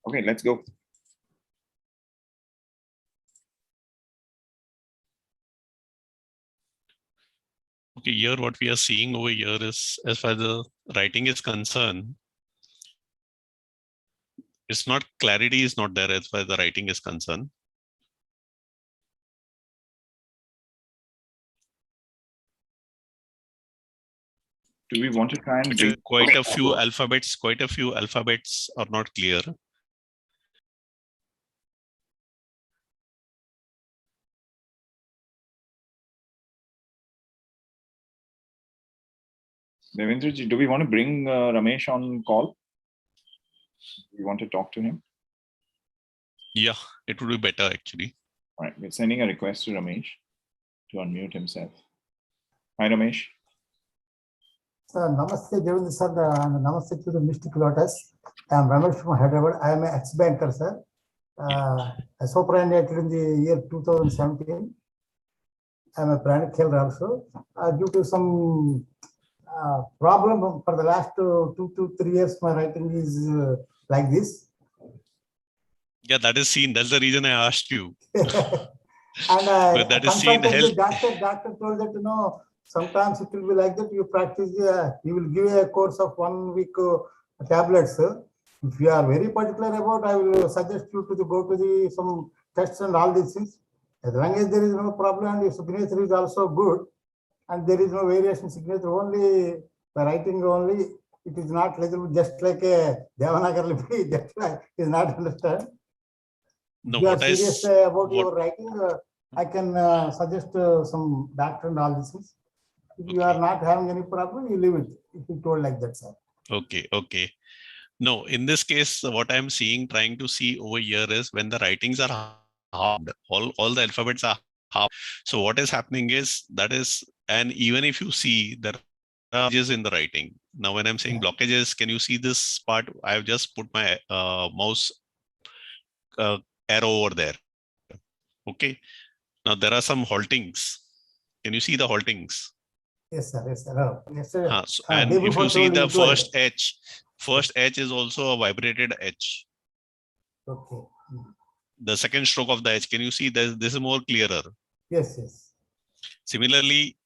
Okay, let's go. Okay, here what we are seeing over here is, as far as the writing is concerned, it's not, clarity is not there as far as the writing is concerned. Do we want to try and bring quite a few alphabets are not clear. Devendra, do we want to bring Ramesh on call? We want to talk to him. Yeah, it would be better actually. All right, we're sending a request to Ramesh to unmute himself. Hi, Ramesh. Namaste, Devendra sir, and namaste to the Mystic Lotus. I am Ramesh from Hyderabad. I am an ex-banker, sir. I superannuated in the year 2017. I am a pranic healer also. Due to some problem for the last 2 to 3 years, my writing is like this. Yeah, that is seen. That's the reason I asked you. And But that is seen. the doctor told that, you know, sometimes it will be like that. You practice, you will give a course of 1 week tablets. If you are very particular about, I will suggest you to go to some tests and all these things. As long as there is no problem and your signature is also good, and there is no variation signature, only the writing only, it is not legible, just like a Devanagari Lipi, that's why it is not understand. No, if you are what serious about your writing, I can suggest some doctor and all these things. If you are not having any problem, you leave it. If you told like that, sir. Okay, okay. No, in this case, what I'm seeing, trying to see over here is when the writings are halved, all the alphabets are halved. So what is happening is that is, and even if you see there are blockages in the writing. Now, when I'm saying blockages, can you see this part? I've just put my mouse arrow over there. Okay. Now there are some haltings. Can you see the haltings? Yes, sir. Yes, sir. Yes, sir. So, and if you see the first H is also a vibrated H. Okay. The second stroke of the H, can you see this is more clearer? Yes, yes. Similarly,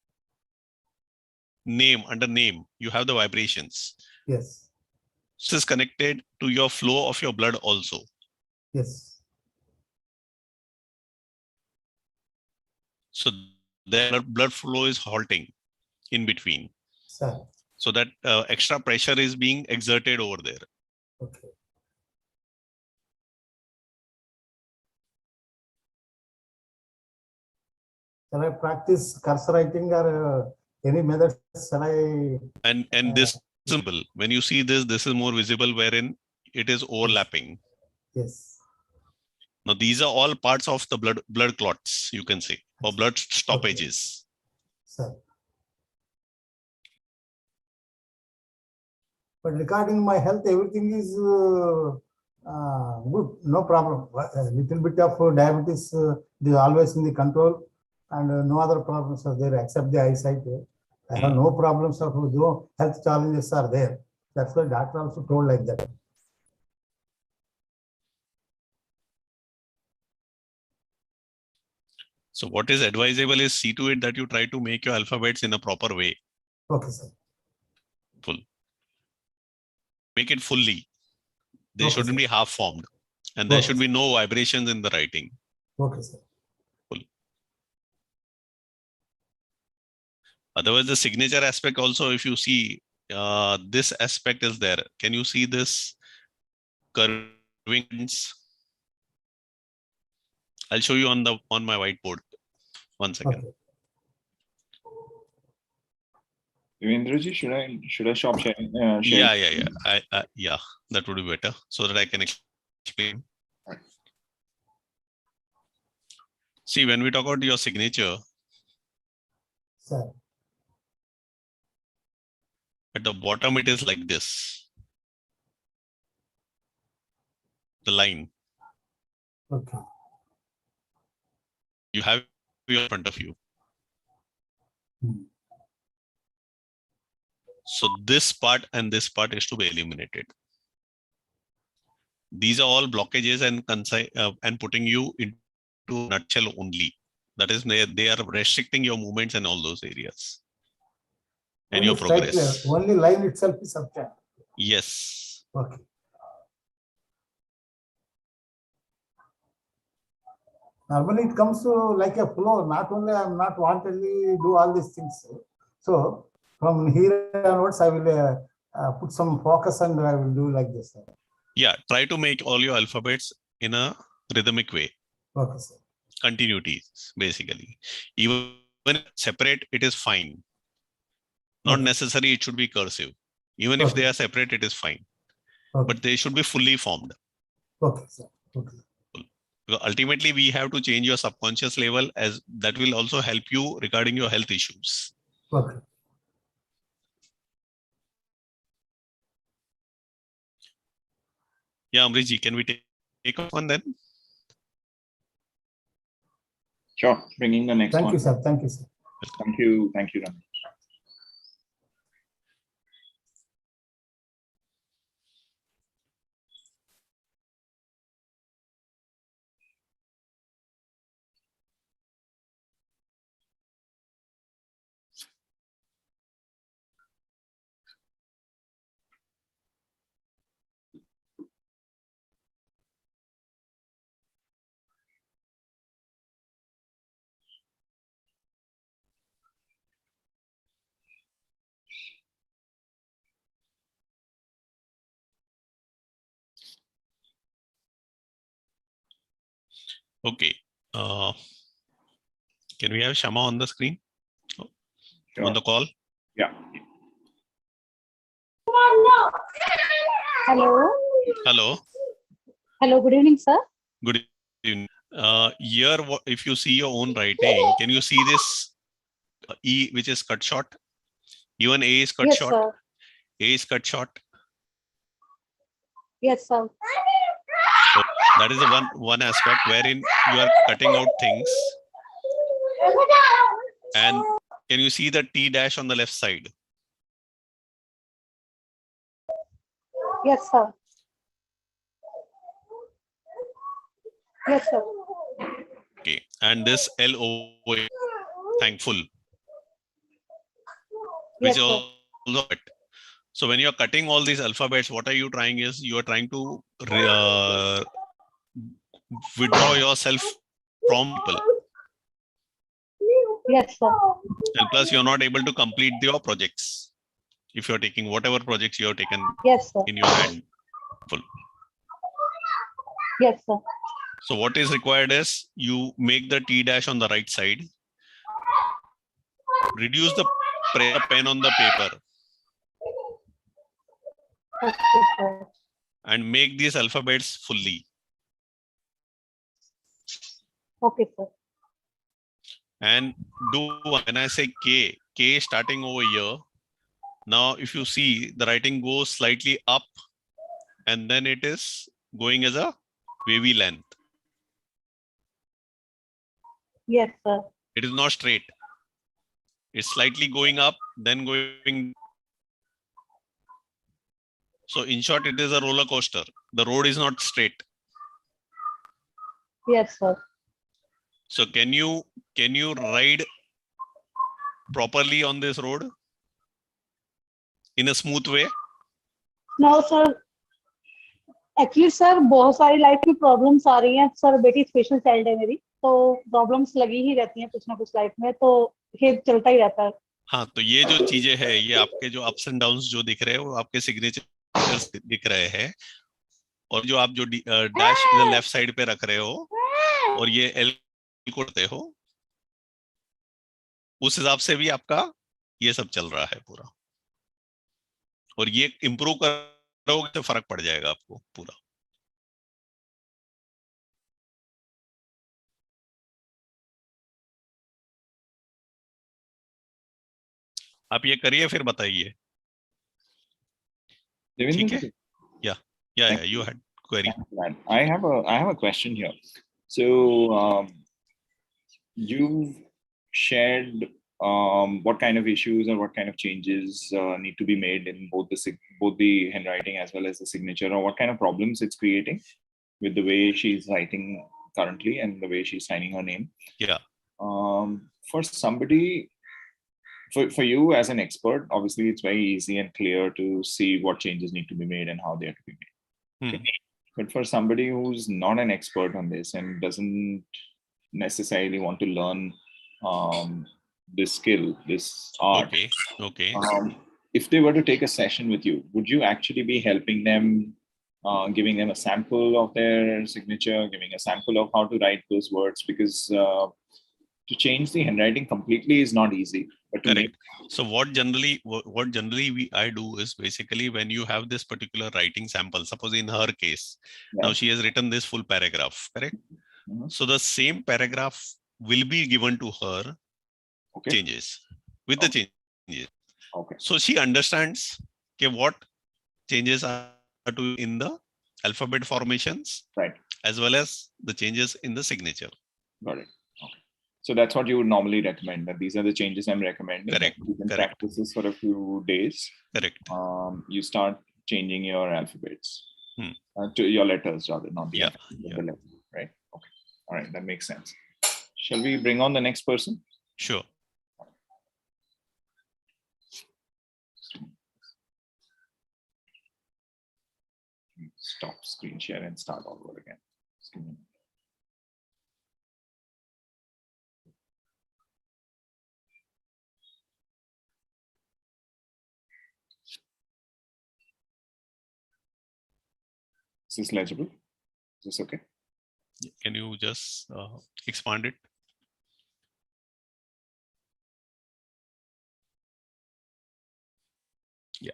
name, under name, you have the vibrations. Yes. This is connected to your flow of your blood also. Yes. So the blood flow is halting in between. Sir. So that extra pressure is being exerted over there. Okay. Shall I practice cursor writing or any methods? Shall I? And this symbol, when you see this is more visible, wherein it is overlapping. Yes. Now these are all parts of the blood clots, you can say, or blood stoppages. Okay. Sir. But regarding my health, everything is good, no problem. A little bit of diabetes is always in the control, and no other problems are there except the eyesight. I have no problems of no health challenges are there. That's why doctor also told like that. So what is advisable is see to it that you try to make your alphabets in a proper way. Okay, sir. Full. Make it fully. They shouldn't be half formed. And there should be no vibrations in the writing. Okay, sir. Full. Otherwise, the signature aspect also, if you see, this aspect is there. Can you see this curving? I'll show you on my whiteboard. 1 second. Okay. Devendraji, should I stop sharing? Yeah. Yeah, that would be better so that I can explain. Right. See, when we talk about your signature, Sir. at the bottom it is like this. The line. Okay. You have it in front of you. So this part and this part is to be eliminated. These are all blockages and putting you into a nutshell only. That is, they are restricting your movements and all those areas and your progress. Only line itself is subtract. Yes. Okay. Normally it comes to like a flow. Not only I am not wantedly do all these things. So from here onwards, I will put some focus and I will do like this. Yeah, try to make all your alphabets in a rhythmic way. Okay, sir. Continuities, basically. Even separate, it is fine. Not necessary, it should be cursive. Even if they are separate, it is fine. But they should be fully formed. Okay, sir. Okay. Ultimately, we have to change your subconscious level, as that will also help you regarding your health issues. Okay. Yeah, Amriji, can we take up one then? Sure, bringing the next one. Thank you, sir. Thank you, sir. Thank you. Thank you, Ramesh. Okay. Can we have Shama on the screen? Sure. On the call? Yeah. Hello. Hello. Hello. Good evening, sir. Good evening. Here, if you see your own writing, can you see this E, which is cut short? Even A is cut Yes, short. sir. A is cut short. Yes, sir. So that is the one aspect wherein you are cutting out things. And can you see the T dash on the left side? Yes, sir. Yes, sir. Okay. And this L over, thankful, which Yes, is sir. also it. So when you're cutting all these alphabets, what are you trying is you are trying to withdraw yourself from people. Yes, sir. And plus you're not able to complete your projects. If you're taking whatever projects you have taken Yes, sir. in your hand. Full. Yes, sir. So what is required is you make the T dash on the right side. Reduce the pen on the paper. Okay, sir. And make these alphabets fully. Okay, sir. And do, when I say K starting over here. Now, if you see, the writing goes slightly up and then it is going as a wavy length. Yes, sir. It is not straight. It's slightly going up, then going. So in short, it is a roller coaster. The road is not straight. Yes, sir. So can you ride properly on this road in a smooth way? No, sir. Actually sir बहुत सारी life में problems आ रही हैं sir, बेटी special child है मेरी, तो problems लगी ही रहती हैं कुछ ना कुछ लाइफ में, तो ये चलता ही रहता है। हाँ, तो ये जो चीजें है, ये आपके जो अप्स एंड डाउन्स जो दिख रहे हैं वो आपके सिग्नेचर्स दिख रहे हैं, और जो आप जो डैश इधर लेफ्ट साइड पे रख रहे हो और ये एल करते हो, उस हिसाब से भी आपका ये सब चल रहा है पूरा, और ये इम्प्रूव करोगे तो फर्क पड़ जाएगा आपको पूरा। आप ये करिए फिर बताइए। ठीक है? Yeah, you had query. I have a question here. So you've shared what kind of issues or what kind of changes need to be made in both the handwriting as well as the signature, or what kind of problems it's creating with the way she's writing currently and the way she's signing her name. Yeah. For somebody, for you as an expert, obviously it's very easy and clear to see what changes need to be made and how they are to be made. Okay. But for somebody who's not an expert on this and doesn't necessarily want to learn this skill, this art, okay. If they were to take a session with you, would you actually be helping them, giving them a sample of their signature, giving a sample of how to write those words? Because to change the handwriting completely is not easy. But to Correct. So what generally I do is basically, when you have this particular writing sample, suppose in her case, now she has written this full paragraph, correct? So the same paragraph will be given to her, changes with the changes. So she understands what changes are to in the alphabet formations, right, as well as the changes in the signature. Got it. Okay. So that's what you would normally recommend, that these are the changes I'm recommending. Correct. You can practice this for a few days. Correct. You start changing your alphabets to your letters, rather, not the alphabet, the letter, right? Okay. All right, that makes sense. Shall we bring on the next person? Sure. Stop screen share and start all over again. Is this legible? Is this okay? Can you just expand it? Yeah.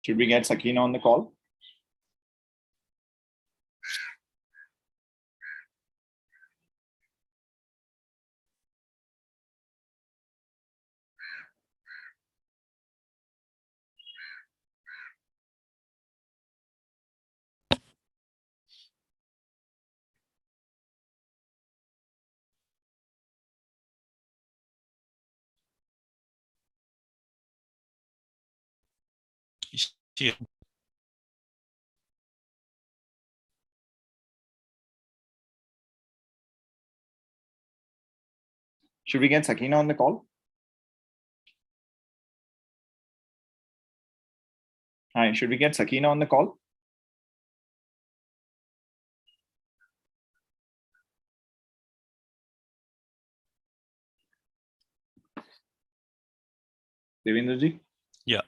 Should we get Sakina on the call? Yeah. Should we get Sakina on the call? Hi, should we get Sakina on the call? Devendra ji? Yeah.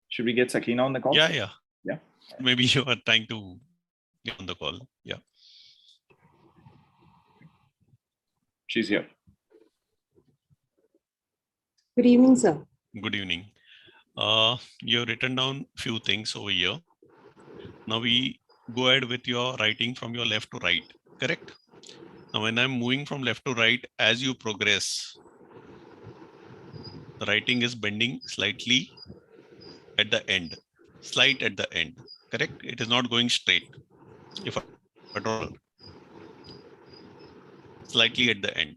Should we get Sakina on the call? Yeah. Yeah. Maybe you are trying to get on the call. Yeah. She's here. Good evening, sir. Good evening. You have written down few things over here. Now we go ahead with your writing from your left to right, correct? Now when I'm moving from left to right, as you progress, the writing is bending slightly at the end, slight at the end, correct? It is not going straight. If at all, slightly at the end.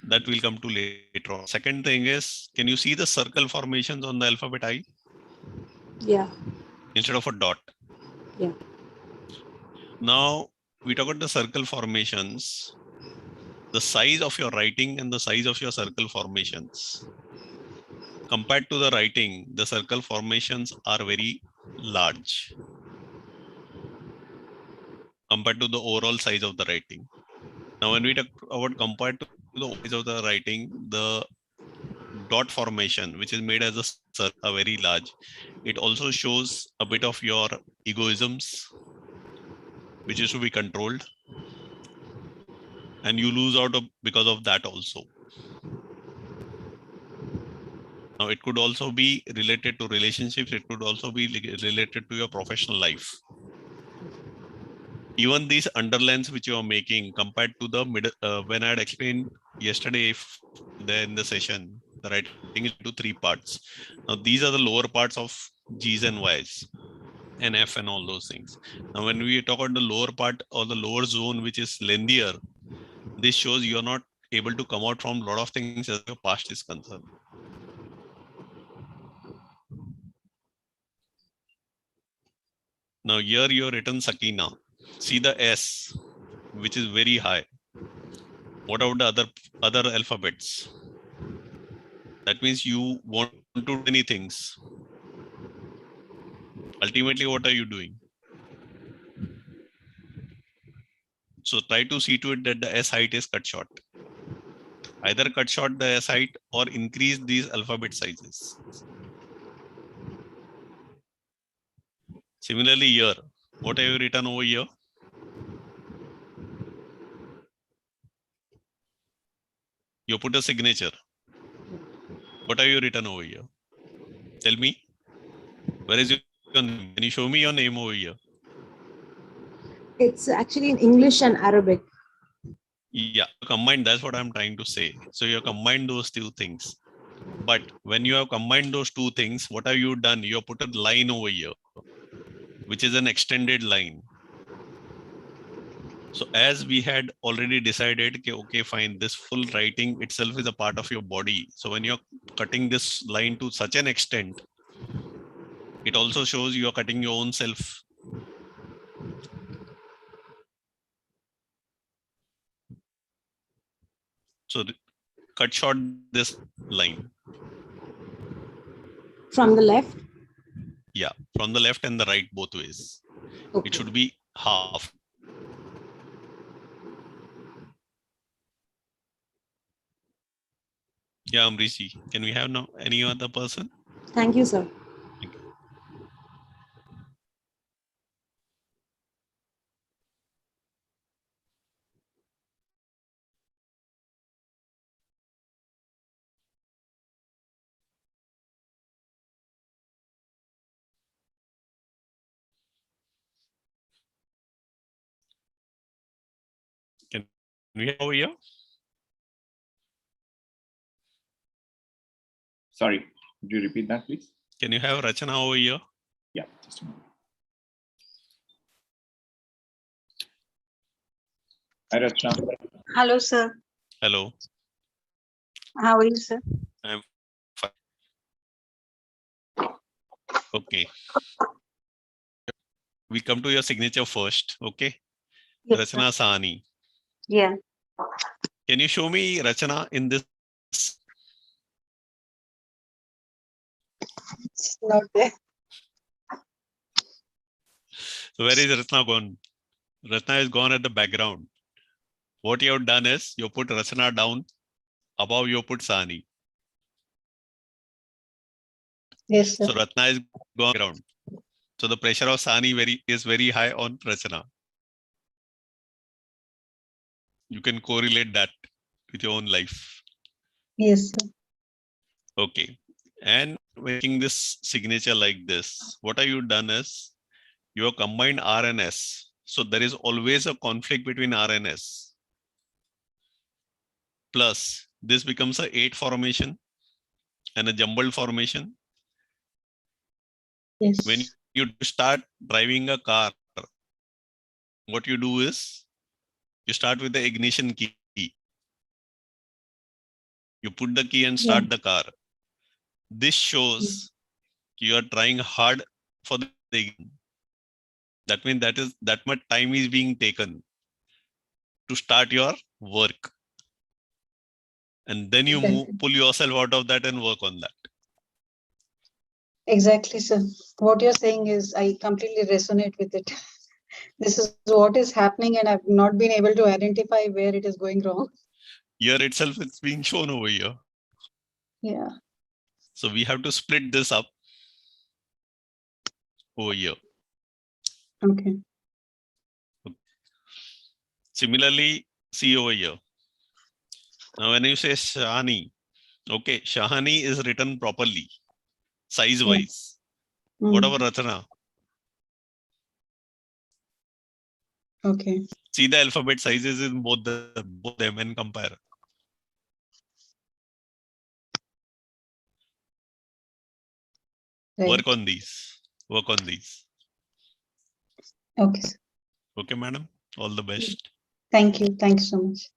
That will come to later on. Second thing is, can you see the circle formations on the alphabet I? Yeah. Instead of a dot. Yeah. Now we talk about the circle formations, the size of your writing and the size of your circle formations. Compared to the writing, the circle formations are very large compared to the overall size of the writing. Now, when we talk about compared to the size of the writing, the dot formation, which is made as a circle, are very large. It also shows a bit of your egoisms, which is to be controlled. And you lose out because of that also. Now, it could also be related to relationships. It could also be related to your professional life. Even these underlines which you are making compared to the middle, when I had explained yesterday in the session, the writing is into 3 parts. Now, these are the lower parts of G's and Y's. and F and all those things. Now, when we talk about the lower part or the lower zone, which is lengthier, this shows you're not able to come out from a lot of things as your past is concerned. Now here you have written Sakina. See the S, which is very high. What about the other alphabets? That means you want to do many things. Ultimately, what are you doing? So try to see to it that the S height is cut short. Either cut short the S height or increase these alphabet sizes. Similarly here, what have you written over here? You put a signature. What have you written over here? Tell me. Where is your name? Can you show me your name over here? It's actually in English and Arabic. Yeah, combine, that's what I'm trying to say. So you combine those two things. But when you have combined those two things, what have you done? You have put a line over here, which is an extended line. So as we had already decided, okay, fine, this full writing itself is a part of your body. So when you're cutting this line to such an extent, it also shows you're cutting your own self. So cut short this line. From the left? Yeah, from the left and the right, both ways. Okay. It should be half. Yeah, Amrishi, can we have now any other person? Thank you, sir. Thank you. Can we have over here? Sorry, could you repeat that, please? Can you have Rachana over here? Yeah, just a moment. Hi, Rachana. Hello, sir. Hello. How are you, sir? I'm fine. Okay. We come to your signature first. Okay. Yes, sir. Rachana Sahani. Yeah. Can you show me Rachana in this? It's not there. So where is Rachana gone? Rachana is gone at the background. What you have done is you put Rachana down, above you put Sahani. Yes, sir. So Ratna is gone ground. So the pressure of Sahani is very high on Rachana. You can correlate that with your own life. Yes, sir. Okay. And making this signature like this, what have you done is you have combined R and S. So there is always a conflict between R and S. Plus, this becomes a 8 formation and a jumbled formation. Yes. When you start driving a car, what you do is you start with the ignition key. You put the key and start the car. This shows you are trying hard for the ignition. That means that much time is being taken to start your work. And then you pull yourself out of that and work on that. Exactly, sir. What you're saying is I completely resonate with it. This is what is happening, and I've not been able to identify where it is going wrong. Here itself it's being shown over here. Yeah. So we have to split this up over here. Okay. Similarly, see over here. Now when you say Shahani, okay, Shahani is written properly, size-wise. What about Rachana? Okay. See the alphabet sizes in both them and compare. Right. Work on these. Work on these. Okay, sir. Okay, madam. All the best. Thank you. Thank you so much.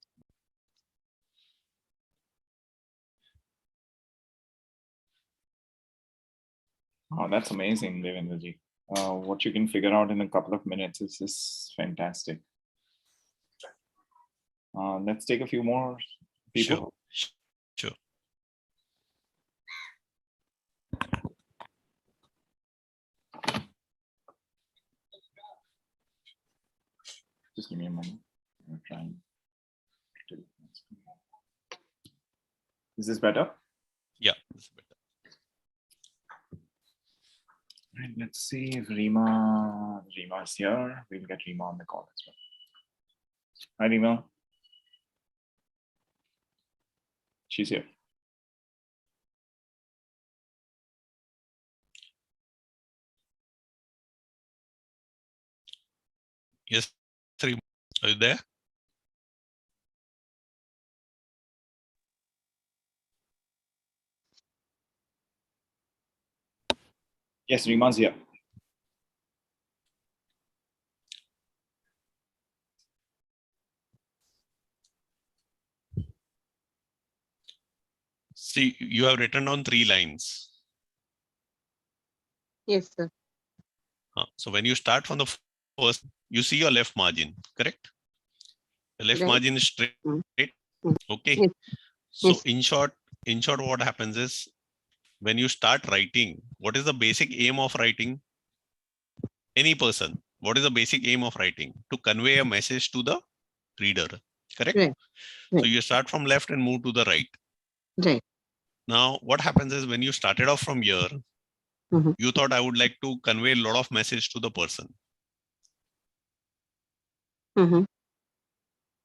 Oh, that's amazing, Devendra. What you can figure out in a couple of minutes is just fantastic. Let's take a few more people. Sure. Just give me a moment. I'm trying. Is this better? Yeah, this is better. Right, let's see if Rima's here. We'll get Rima on the call as well. Hi, Rima. She's here. Yes, Rima. Are you there? Yes, Rima's here. See, you have written on 3 lines. Yes, sir. So when you start from the first, you see your left margin, correct? The left Right. margin is straight. Mm. Okay. Yes. So Yes. in short, what happens is when you start writing, what is the basic aim of writing? Any person, what is the basic aim of writing? To convey a message to the reader, correct? Right. So you start from left and move to the right. Right. Now, what happens is when you started off from here, Mhm. you thought I would like to convey a lot of message to the person. Mhm.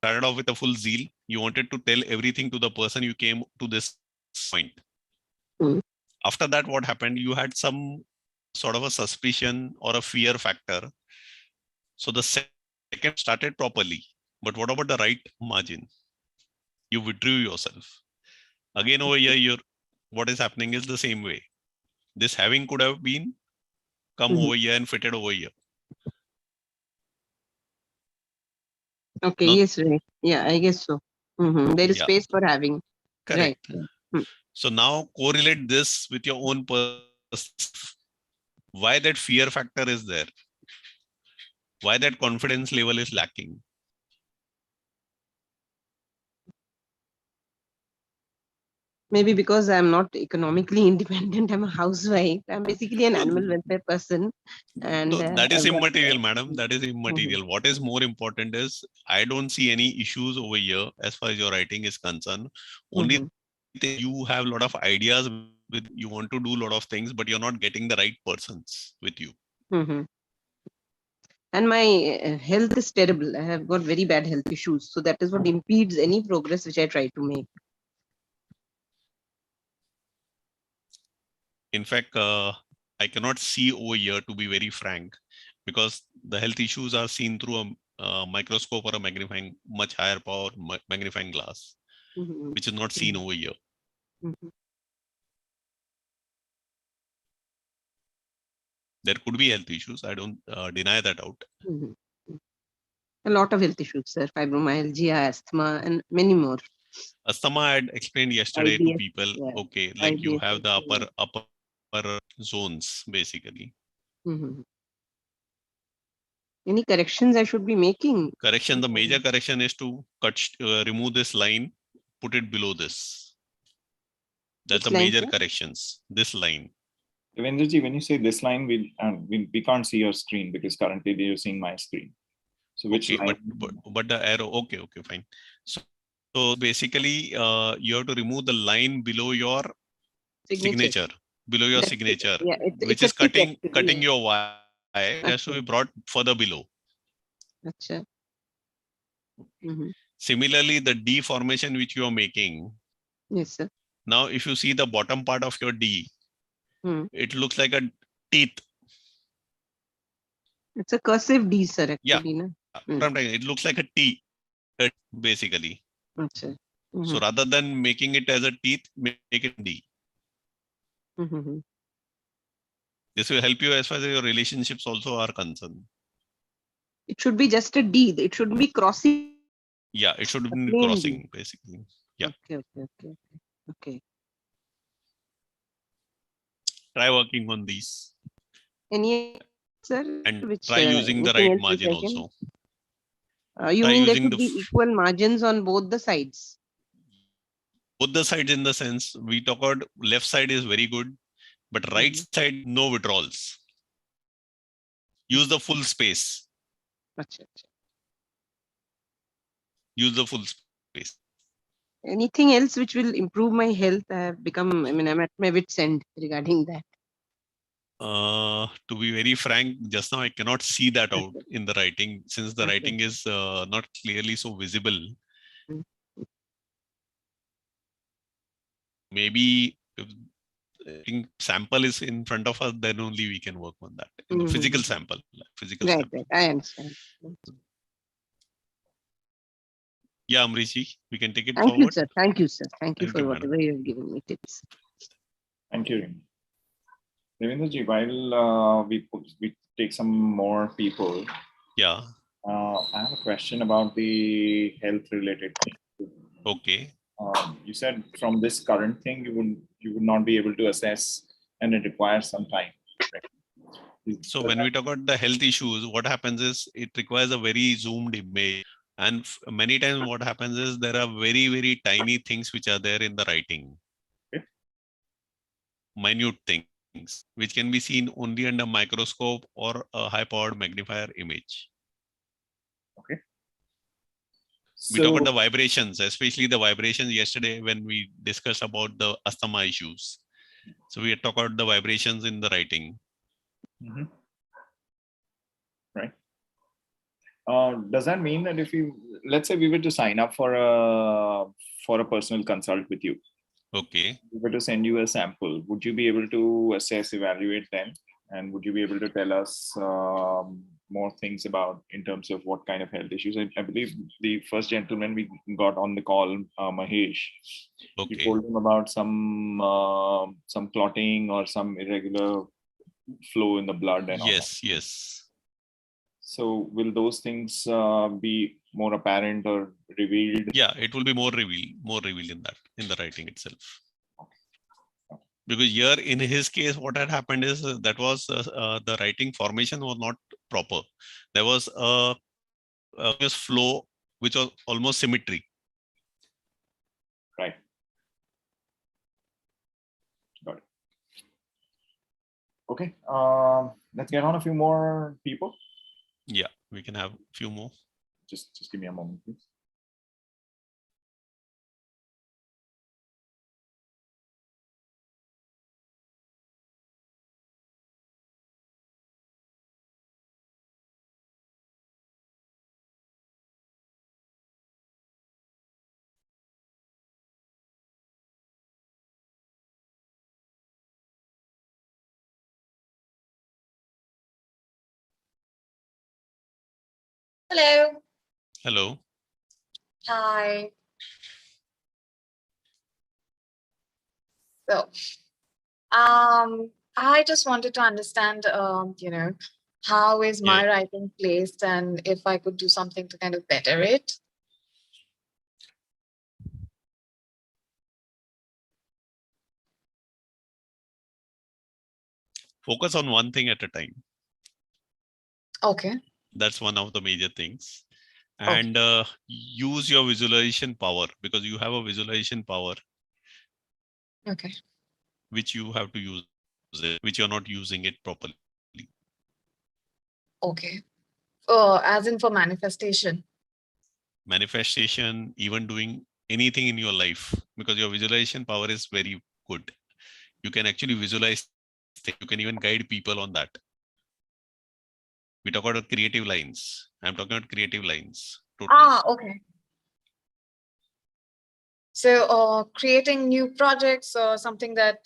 Started off with a full zeal. You wanted to tell everything to the person. You came to this point. Mm. After that, what happened? You had some sort of a suspicion or a fear factor. So the second started properly. But what about the right margin? You withdrew yourself. Again, over here, what is happening is the same way. This having could have been come Mhm. over here and fitted over here. Okay. Now, Yes. Right. Yeah. I guess so. There is yeah, space for having. Right. correct. So now correlate this with your own person. Why that fear factor is there? Why that confidence level is lacking? Maybe because I'm not economically independent. I'm a housewife. I'm basically an animal welfare person. And No, that is but, immaterial, madam. That is Mhm. immaterial. What is more important is I don't see any issues over here as far as your writing is concerned. Only Mhm. thing you have a lot of ideas with, you want to do a lot of things, but you're not getting the right persons with you. Mhm. And my health is terrible. I have got very bad health issues. So that is what impedes any progress which I try to make. In fact, I cannot see over here, to be very frank, because the health issues are seen through a microscope or a magnifying, much higher power magnifying glass, Mhm. which is not seen over here. Mhm. There could be health issues. I don't deny that out. Mhm. A lot of health issues, sir. Fibromyalgia, asthma, and many more. Asthma, I had explained yesterday to IBS, people. yeah. Okay, like you IBS have the also, upper zones basically. Mhm. Any corrections I should be making? Correction. The major correction is to remove this line, put it below this. That's Which the line, major sir? corrections. This line. Devendra, when you say this line, we can't see your screen because currently you're seeing my screen. So which Okay, line? but the arrow. Okay, fine. So basically, you have to remove the line below your signature. Below your That's it. signature, Yeah, which it's a is tick cutting actually. your Y. It has to be brought further below. Acha. Mhm. Similarly, the D formation which you are making. Yes, sir. Now, if you see the bottom part of your D, Hmm. it looks like a teeth. It's a cursive D, sir, actually. Yeah, it looks like a T, basically. Acha. So rather than making it as a teeth, make it D. Mhm. This will help you as far as your relationships also are concerned. It should be just a D. It shouldn't be crossing. Yeah, it should be plain D. crossing basically. Yeah. Okay. Try working on these. Any answer? And Which try using the anything right else which margin I can? also. You Try mean there using should be equal margins on both the sides? both the sides, in the sense we talk about left side is very good, but right side, no withdrawals. Use the full space. Use the full space. Anything else which will improve my health? I have become, I'm at my wit's end regarding that. To be very frank, just now I cannot see that out in the writing, since the writing is not clearly so visible. Maybe if sample is in front of us, then only we can work on that. In the physical sample. Right, I understand. Yeah, Amrishi, we can take it Thank forward. you, sir. Thank you, sir. Thank you Thank for you, whatever madam. you have given me tips. Thank you. Devendra, while we take some more people, Yeah. I have a question about the health related thing. Okay. You said from this current thing, you would not be able to assess, and it requires some time. Right? So when we talk about the health issues, what happens is it requires a very zoomed image. And many times what happens is there are very, very tiny things which are there in the writing. Okay. Minute things, which can be seen only under microscope or a high-powered magnifier image. Okay. We talk about the vibrations, especially the vibrations yesterday when we discussed about the asthma issues. So we talk about the vibrations in the writing. Mm-hmm. Right. Does that mean that if let's say we were to sign up for a personal consult with you? Okay. We were to send you a sample, would you be able to assess, evaluate them? And would you be able to tell us more things about in terms of what kind of health issues? I believe the first gentleman we got on the call, Mahesh, Okay. he told him about some clotting or some irregular flow in the blood and all that. Yes. So will those things be more apparent or revealed? Yeah, it will be more revealed in the writing itself. Because here in his case, what had happened is that was the writing formation was not proper. There was a flow which was almost symmetry. Right. Got it. Okay. Let's get on a few more people. Yeah, we can have a few more. Just give me a moment, please. Hello. Hello. Hi. So, I just wanted to understand, how is my writing placed, and if I could do something to kind of better it. Focus on one thing at a time. Okay. That's one of the major things. And use your visualization power, because you have a visualization power. Okay. Which you have to use it, which you're not using it properly. Okay. As in for manifestation. Manifestation, even doing anything in your life, because your visualization power is very good. You can actually visualize things. You can even guide people on that. We talk about creative lines. I'm talking about creative lines. Totally. Okay. So, creating new projects or something that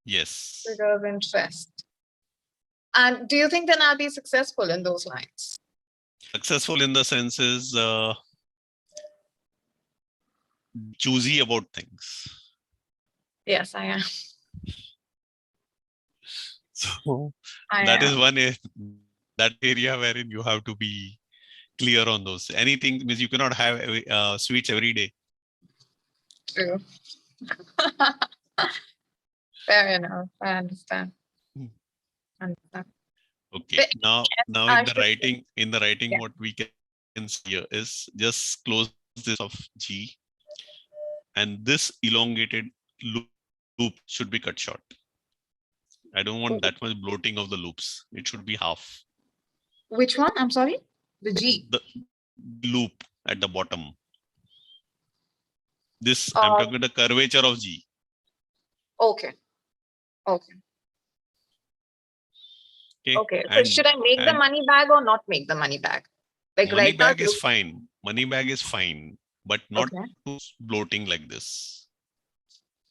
triggers interest. And do you think then I'll be successful in those lines? Successful in the sense is choosy about things. Yes, I am. So that is one that area wherein you have to be clear on those. Anything means you cannot have sweets every day. True. Fair enough. I understand. Understand. Okay. But Now I in the should- writing, Yeah. what we can see here is just close this of G, and this elongated loop should be cut short. I don't want that much bloating of the loops. It should be half. Which one? I'm sorry. The G. The loop at the bottom. This I'm talking the curvature of G. Okay. Okay. Okay. Okay. So should I make the money bag or not make the money bag? Like money right now, bag is fine. Money bag is fine, but not too bloating like this.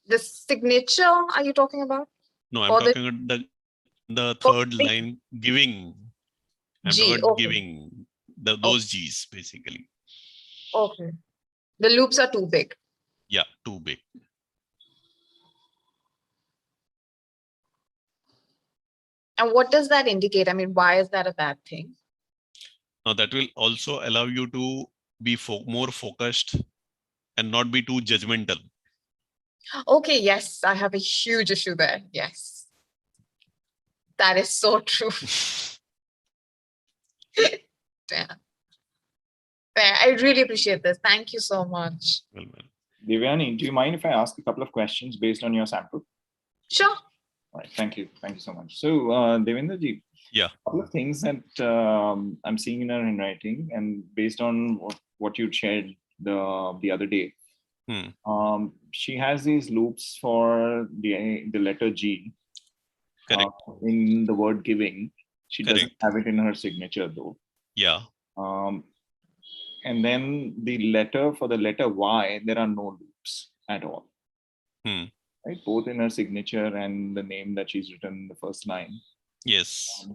the signature are you talking about? No, I'm Or talking about the third line giving. I'm G, talking about okay. giving those G's basically. Okay. The loops are too big. Yeah, too big. And what does that indicate? I mean, why is that a bad thing? Now that will also allow you to be more focused and not be too judgmental. Okay, yes, I have a huge issue there. Yes. That is so true. Damn. I really appreciate this. Thank you so much. Well. Devyani, do you mind if I ask a couple of questions based on your sample? Sure. All right, thank you. Thank you so much. So, Devendra ji, yeah, a couple of things that I'm seeing in her handwriting, and based on what you shared the other day, she has these loops for the letter G. Correct. In the word giving. She Correct. doesn't have it in her signature though. Yeah. And then the letter for the letter Y, there are no loops at all. Right? Both in her signature and the name that she's written in the first line. Yes.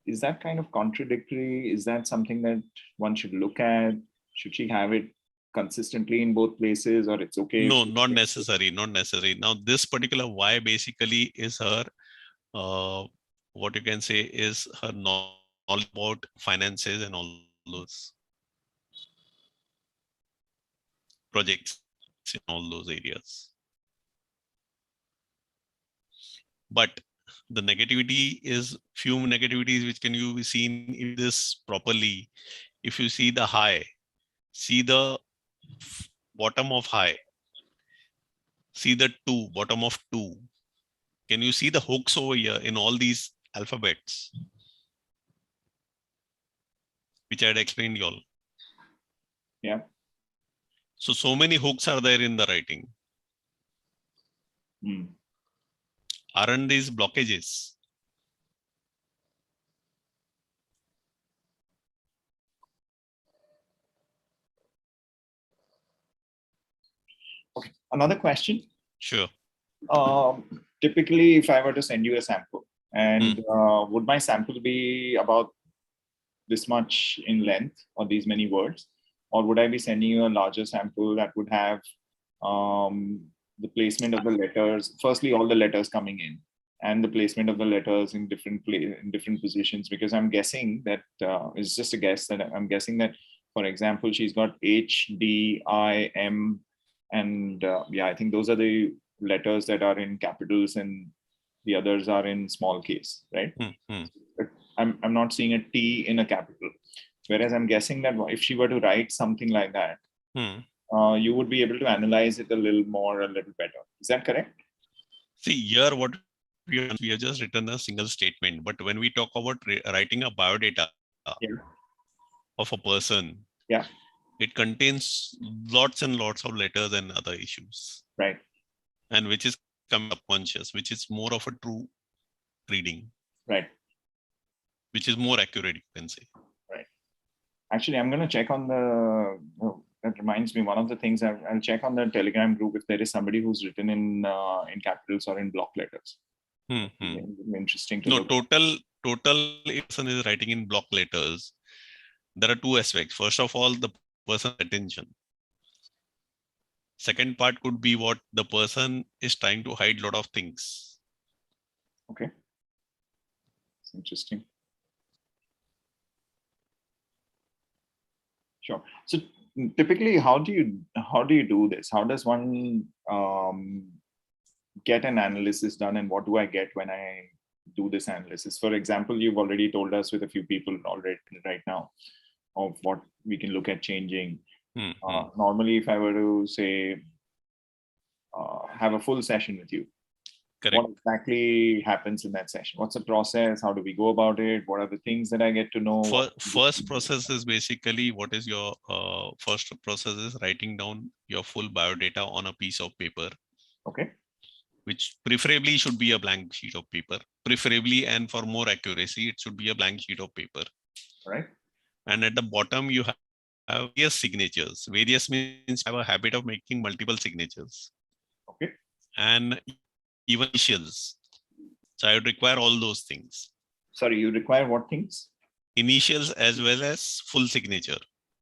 Is that kind of contradictory? Is that something that one should look at? Should she have it consistently in both places, or it's okay? No, not necessary. Not necessary. Now, this particular Y basically is her, what you can say is her knowledge about finances and all those projects in all those areas. But the negativity is few negativities which can you be seen in this properly. If you see the high, see the bottom of high, see the 2, bottom of 2. Can you see the hooks over here in all these alphabets, which I had explained you all? Yeah. So many hooks are there in the writing. Aren't these blockages? Okay. Another question. Sure. Typically, if I were to send you a sample, and would my sample be about this much in length or these many words, or would I be sending you a larger sample that would have the placement of the letters? Firstly, all the letters coming in, and the placement of the letters in different positions. Because I'm guessing that it's just a guess that I'm guessing that, for example, she's got H, D, I, M, and yeah, I think those are the letters that are in capitals, and the others are in small case, right? But I'm not seeing a T in a capital. Whereas I'm guessing that if she were to write something like that, you would be able to analyze it a little more, a little better. Is that correct? See, here what we have just written a single statement, but when we talk about writing a biodata of a person, it contains lots and lots of letters and other issues. Right. And which is subconscious, which is more of a true reading. Right. Which is more accurate, you can say. Right. Actually, I'm going to check on the, that reminds me, one of the things I'll check on the Telegram group if there is somebody who's written in capitals or in block letters. Interesting to look. Total person is writing in block letters. There are two aspects. First of all, the person's attention. Second part could be what the person is trying to hide a lot of things. Okay. It's interesting. Sure. So typically, how do you do this? How does one get an analysis done, and what do I get when I do this analysis? For example, you've already told us with a few people already right now of what we can look at changing. Normally, if I were to say have a full session with you, correct, what exactly happens in that session? What's the process? How do we go about it? What are the things that I get to know? First process is basically, what is your first process is writing down your full biodata on a piece of paper. Okay. Which preferably should be a blank sheet of paper. Preferably, and for more accuracy, it should be a blank sheet of paper. Right. And at the bottom, you have various signatures. Various means you have a habit of making multiple signatures. Okay. And even initials. So I would require all those things. Sorry, you require what things? Initials as well as full signature.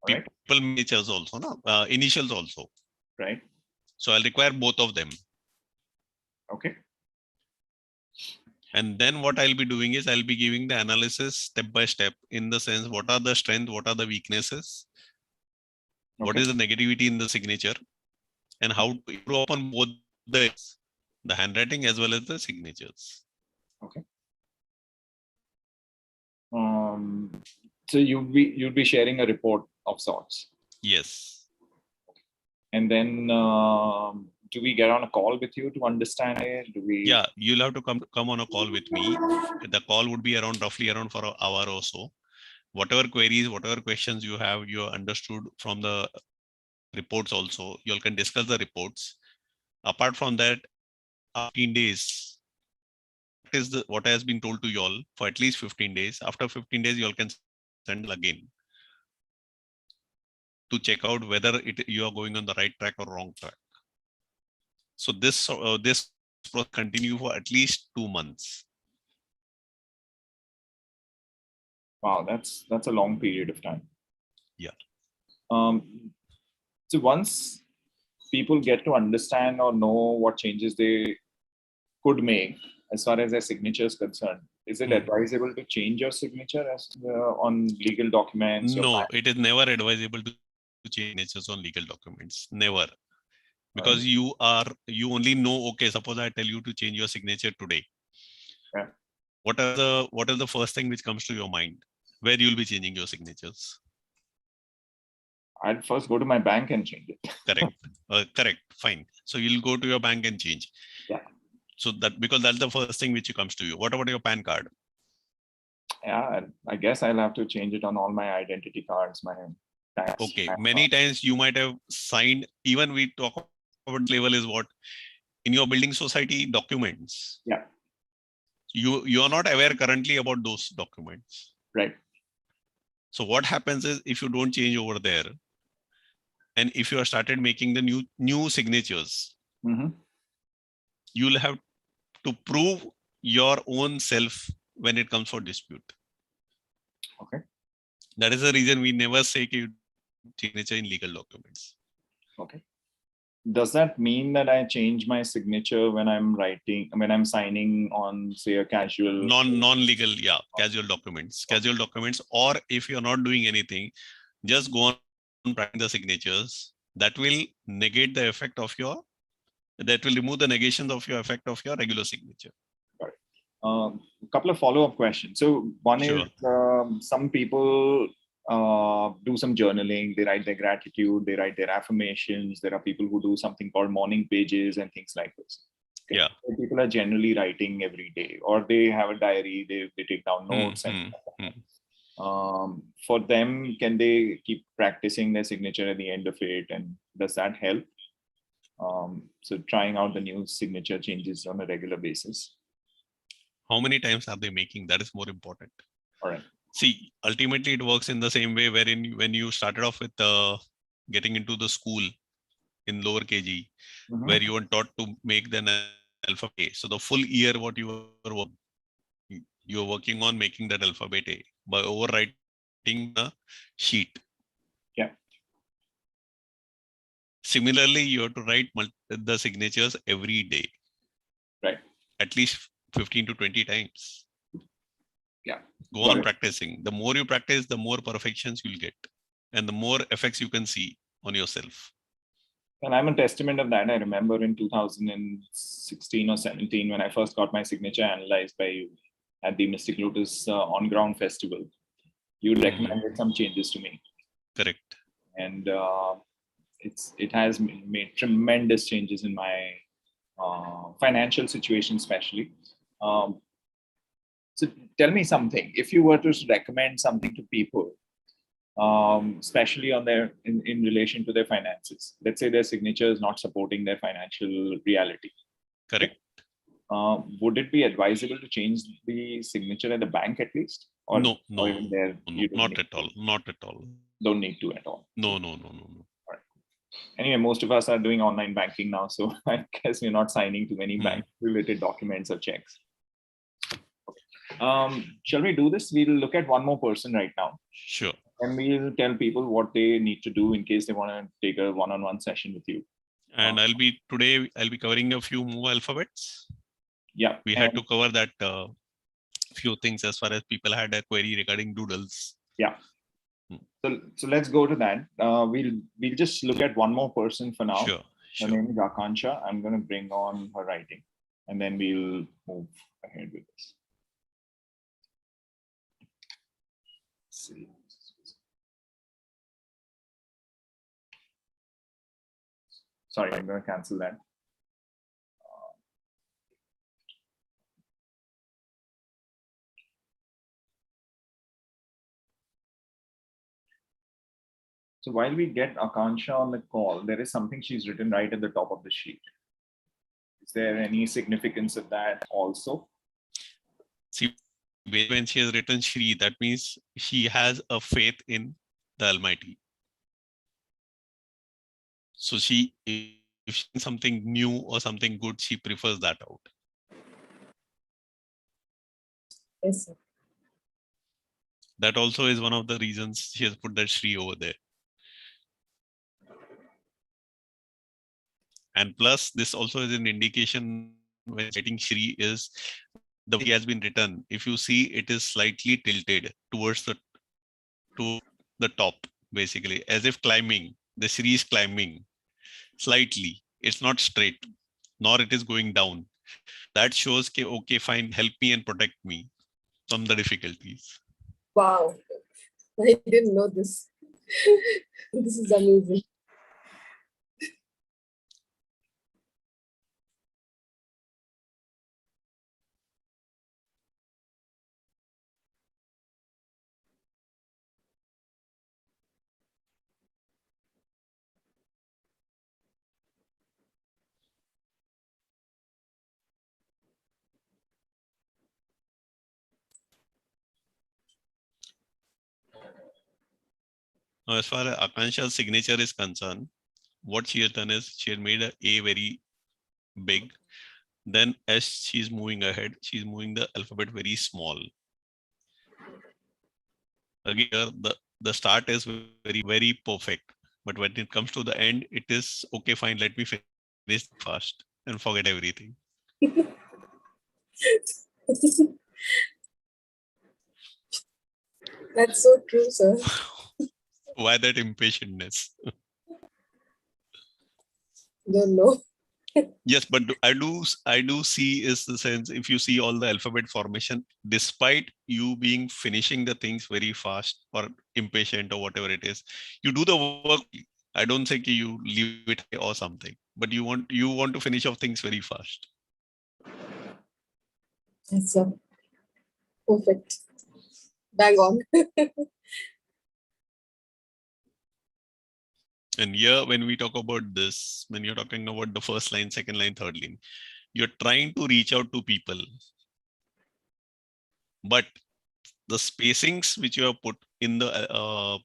Right. People signatures also, no? Initials also. Right. So I'll require both of them. Okay. And then what I'll be doing is I'll be giving the analysis step by step, in the sense, what are the strengths, what are the weaknesses, what is the negativity in the signature, and how to improve upon both the handwriting as well as the signatures. Okay. So you'll be sharing a report of sorts. Yes. And then do we get on a call with you to understand it? Do we? Yeah, you'll have to come on a call with me. The call would be roughly around for an hour or so. Whatever queries, whatever questions you have, you understood from the reports also, you all can discuss the reports. Apart from that, 15 days is what has been told to you all for at least 15 days. After 15 days, you all can send again to check out whether you are going on the right track or wrong track. So this process continue for at least 2 months. Wow, that's a long period of time. Yeah. So once people get to understand or know what changes they could make as far as their signature is concerned, is it advisable to change your signature as on legal documents? No, it is never advisable to change signatures on legal documents. Never. Because you only know, okay, suppose I tell you to change your signature today. Yeah. What is the first thing which comes to your mind where you'll be changing your signatures? I'd first go to my bank and change it. Correct. Correct. Fine. So you'll go to your bank and change. Yeah. So because that's the first thing which comes to you. What about your PAN card? Yeah, I guess I'll have to change it on all my identity cards, my tax. Okay. Many times you might have signed, even we talk about level is what? In your building society documents. Yeah. You are not aware currently about those documents. Right. So what happens is, if you don't change over there, and if you have started making the new signatures, you'll have to prove your own self when it comes for dispute. Okay. That is the reason we never say you signature in legal documents. Okay. Does that mean that I change my signature when I'm signing on, say, a casual non-legal, yeah, casual documents, or if you're not doing anything, just go on writing the signatures. That will negate the effect of that will remove the negations of your effect of your regular signature. Got it. A couple of follow-up questions. So one is some people do some journaling, they write their gratitude, they write their affirmations. There are people who do something called morning pages and things like this. Okay. Yeah. So people are generally writing every day, or they have a diary, they take down notes. For them, can they keep practicing their signature at the end of it, and does that help? So trying out the new signature changes on a regular basis. How many times are they making? That is more important. All right. See, ultimately it works in the same way wherein when you started off with getting into the school in lower KG, where you were taught to make the alphabet A. So the full year what you were working on making that alphabet A by overwriting the sheet. Yeah. Similarly, you have to write the signatures every day. Right. At least 15 to 20 times. Yeah. Go on practicing. The more you practice, the more perfections you'll get. and the more effects you can see on yourself. And I'm a testament of that. I remember in 2016 or 17, when I first got my signature analyzed by you at the Mystic Lotus on-ground festival, you recommended some changes to me. Correct. And it has made tremendous changes in my financial situation, especially. So tell me something. If you were to recommend something to people, especially on in relation to their finances, let's say their signature is not supporting their financial reality. Correct. Would it be advisable to change the signature at the bank at least? Or, no, or even there, not at all. Not at all. Don't need to at all. No. All right. Anyway, most of us are doing online banking now, so I guess we're not signing too many bank-related documents or checks. Shall we do this? We'll look at one more person right now. Sure. And we'll tell people what they need to do in case they want to take a one-on-one session with you. And I'll be covering a few more alphabets. Yeah. We had to cover that few things as far as people had a query regarding doodles. Yeah. So let's go to that. We'll just look at one more person for now. Sure. Her name is Akansha. I'm going to bring on her writing, and then we'll move ahead with this. Let's see. Sorry, I'm going to cancel that. So while we get Akansha on the call, there is something she's written right at the top of the sheet. Is there any significance of that also? See, when she has written Shri, that means she has a faith in the Almighty. So if she's something new or something good, she prefers that out. Yes, sir. That also is one of the reasons she has put that Shri over there. And plus, this also is an indication when writing Shri is the way it has been written. If you see, it is slightly tilted towards the top, basically, as if climbing. The Shri is climbing slightly. It's not straight, nor it is going down. That shows, okay, fine, help me and protect me from the difficulties. Wow, I didn't know this. This is amazing. Now, as far as Akansha's signature is concerned, what she has done is she has made A very big. Then as she's moving ahead, she's moving the alphabet very small. Again, the start is very, very perfect. But when it comes to the end, it is, okay, fine, let me finish fast and forget everything. That's so true, sir. Why that impatientness? Don't know. Yes, but I do see is the sense, if you see all the alphabet formation, despite you being finishing the things very fast or impatient or whatever it is, you do the work. I don't think you leave it or something, but you want to finish off things very fast. Yes, sir. Perfect. Bang on. And here, when we talk about this, when you're talking about the first line, second line, third line, you're trying to reach out to people. But the spacings which you have put in the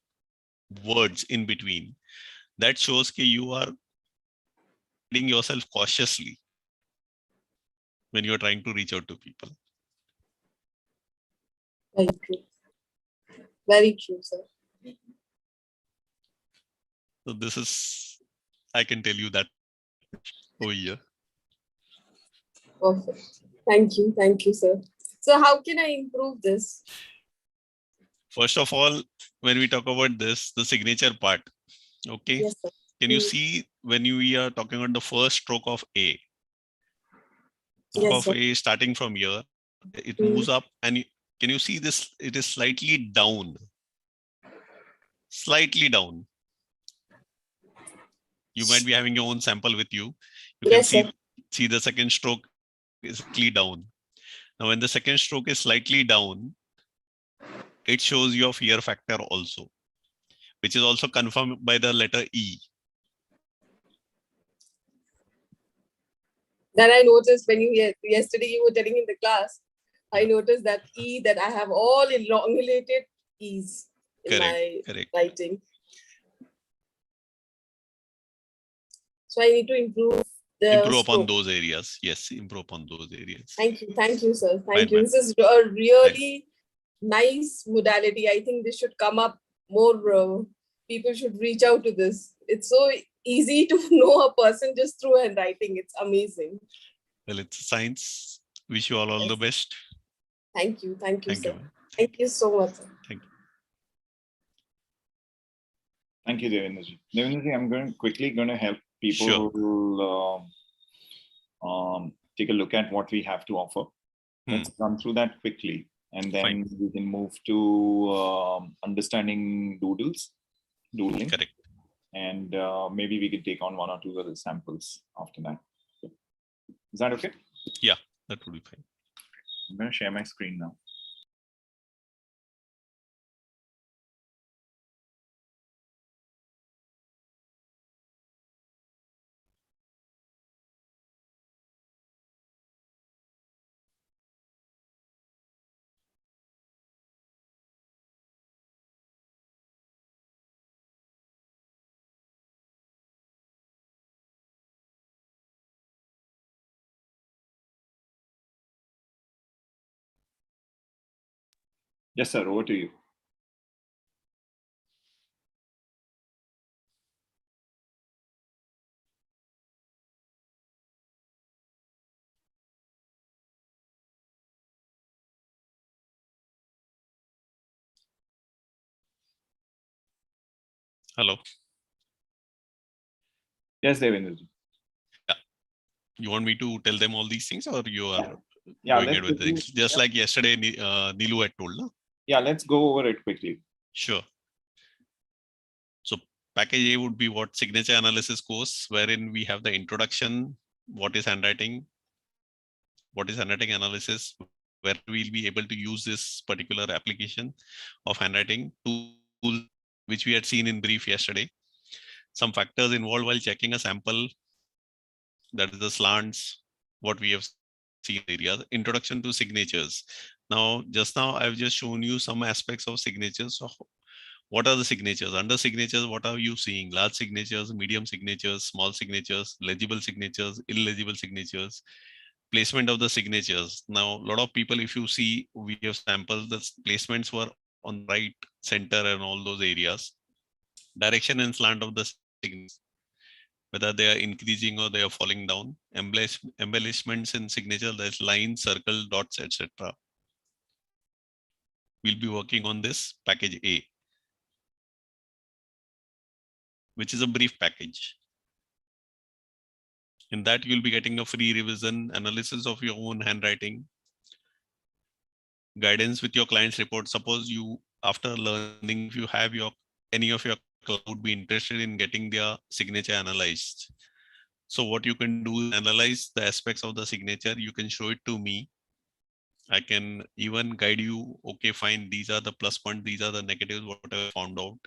words in between, that shows that you are leading yourself cautiously when you're trying to reach out to people. Very true. Very true, sir. So this is, I can tell you that over here. Perfect. Thank you, sir. So how can I improve this? First of all, when we talk about this, the signature part, okay? Yes, sir. Can you see when we are talking about the first stroke of A? Stroke Yes, of sir. A starting from here, it moves up, and can you see this? It is slightly down. Slightly down. You might be having your own sample with you. You Yes, can sir. see the second stroke is slightly down. Now, when the second stroke is slightly down, it shows your fear factor also, which is also confirmed by the letter E. Then I noticed when yesterday you were telling in the class, I noticed that E, that I have all elongated E's in my writing. So I need to improve upon those areas. Yes, improve upon those areas. Thank you, sir. Thank Fine, you. This is a really nice modality. I think this should come up more. People should reach out to this. It's so easy to know a person just through handwriting. It's amazing. Well, it's a science. Wish you all the best. Thank you, sir. You. Thank you so much, sir. Thank you. Thank you, Devendraji. Devendraji, I'm quickly going to help people take a look at what we have to offer. Let's run through that quickly, and then we can move to understanding doodling. Correct. And maybe we could take on one or two other samples after that. Is that okay? Yeah, that would be fine. I'm going to share my screen now. Yes, sir. Over to you. Hello. Yes, Devendraji. Yeah. You want me to tell them all these things, or you are going ahead with things? Just like yesterday, Nilu had told, no? Yeah, let's go over it quickly. Sure. So package A would be what? Signature analysis course, wherein we have the introduction, what is handwriting analysis, where we'll be able to use this particular application of handwriting tool, which we had seen in brief yesterday. Some factors involved while checking a sample, that is the slants, what we have seen areas. Introduction to signatures. Now, just now I've just shown you some aspects of signatures. So what are the signatures? Under signatures, what are you seeing? Large signatures, medium signatures, small signatures, legible signatures, illegible signatures, placement of the signatures. Now, a lot of people, if you see, we have sampled, the placements were on right, center, and all those areas. Direction and slant of the signatures, whether they are increasing or they are falling down. Embellishments in signature, there's lines, circle, dots, etc. We'll be working on this package A, which is a brief package. In that, you'll be getting a free revision, analysis of your own handwriting, guidance with your client's report. Suppose you, after learning, if you have any of your client would be interested in getting their signature analyzed. So what you can do is analyze the aspects of the signature. You can show it to me. I can even guide you. Okay, fine. These are the plus points. These are the negatives, what I found out.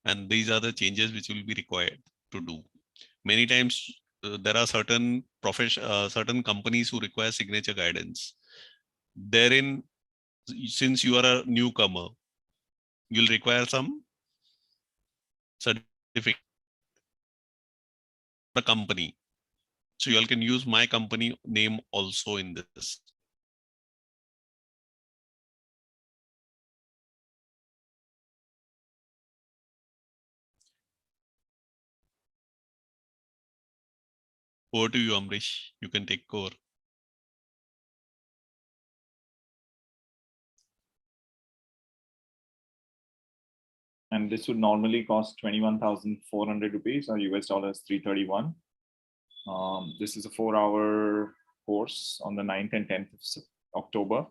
And these are the changes which will be required to do. Many times there are certain companies who require signature guidance. Therein, since you are a newcomer, you'll require some certificate for the company. So you all can use my company name also in this. Over to you, Amrish. You can take over. And this would normally cost 21,400 rupees or US dollars 331. This is a 4-hour course on the 9th and 10th of October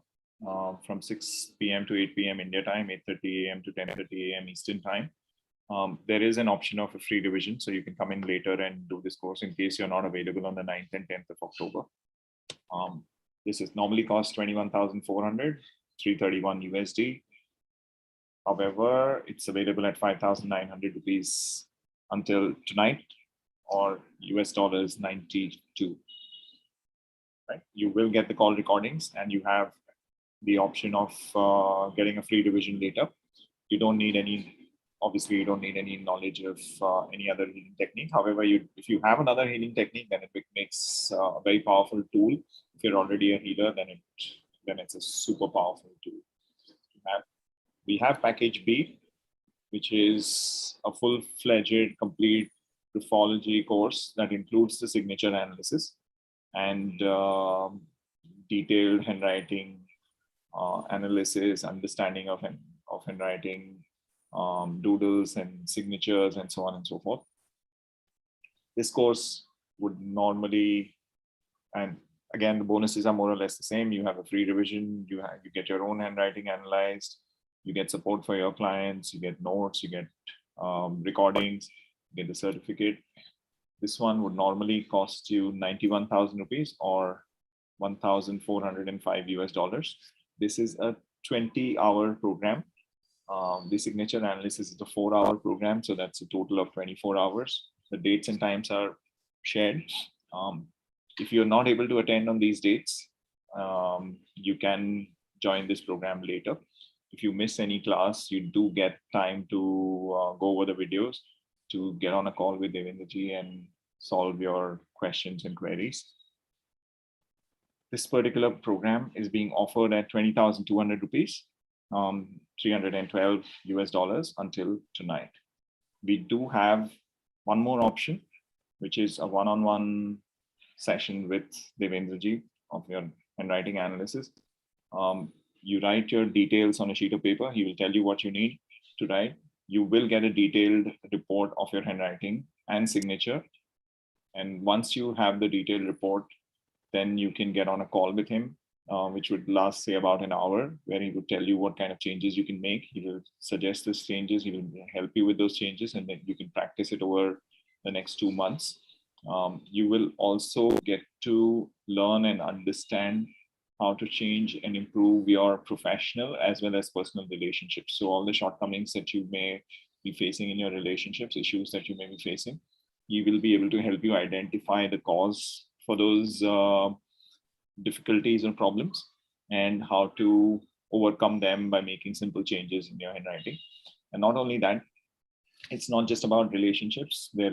from 6 p.m. to 8 p.m. India time, 8:30 a.m. to 10:30 a.m. Eastern time. There is an option of a free revision, so you can come in later and do this course in case you're not available on the 9th and 10th of October. This is normally cost 21,400, 331 USD. However, it's available at 5,900 rupees until tonight, or US dollars 92. Right? You will get the call recordings, and you have the option of getting a free revision later. You don't need any. Obviously, you don't need any knowledge of any other healing technique. However, if you have another healing technique, then it makes a very powerful tool. If you're already a healer, then it's a super powerful tool. We have package B, which is a full-fledged, complete gripology course that includes the signature analysis and detailed handwriting analysis, understanding of handwriting, doodles and signatures, and so on and so forth. This course would normally, and again, the bonuses are more or less the same. You have a free revision, you get your own handwriting analyzed, you get support for your clients, you get notes, you get recordings, you get the certificate. This one would normally cost you 91,000 rupees or 1,405 US dollars. This is a 20-hour program. The signature analysis is a 4-hour program, so that's a total of 24 hours. The dates and times are shared. If you're not able to attend on these dates, you can join this program later. If you miss any class, you do get time to go over the videos, to get on a call with Devendra and solve your questions and queries. This particular program is being offered at 20,200 rupees, 312 US dollars until tonight. We do have one more option, which is a one-on-one session with Devendra of your handwriting analysis. You write your details on a sheet of paper. He will tell you what you need to write. You will get a detailed report of your handwriting and signature. And once you have the detailed report, then you can get on a call with him, which would last, say, about an hour, where he would tell you what kind of changes you can make. He will suggest those changes. He will help you with those changes, and then you can practice it over the next 2 months. You will also get to learn and understand how to change and improve your professional as well as personal relationships. So all the shortcomings that you may be facing in your relationships, issues that you may be facing, he will be able to help you identify the cause for those difficulties or problems and how to overcome them by making simple changes in your handwriting. And not only that, it's not just about relationships. There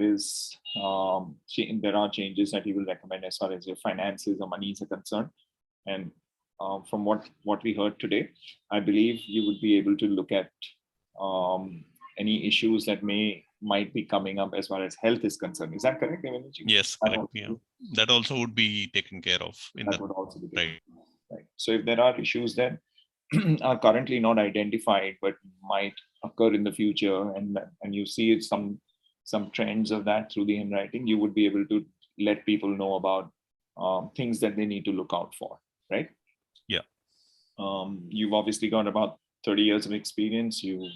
are changes that he will recommend as far as your finances or monies are concerned. And from what we heard today, I believe you would be able to look at any issues that might be coming up as far as health is concerned. Is that correct, Devendra? Yes, correct. Yeah, that also would be taken care of. That would also be taken. Right. So if there are issues that are currently not identified but might occur in the future, and you see some trends of that through the handwriting, you would be able to let people know about things that they need to look out for, right? Yeah. You've obviously got about 30 years of experience. You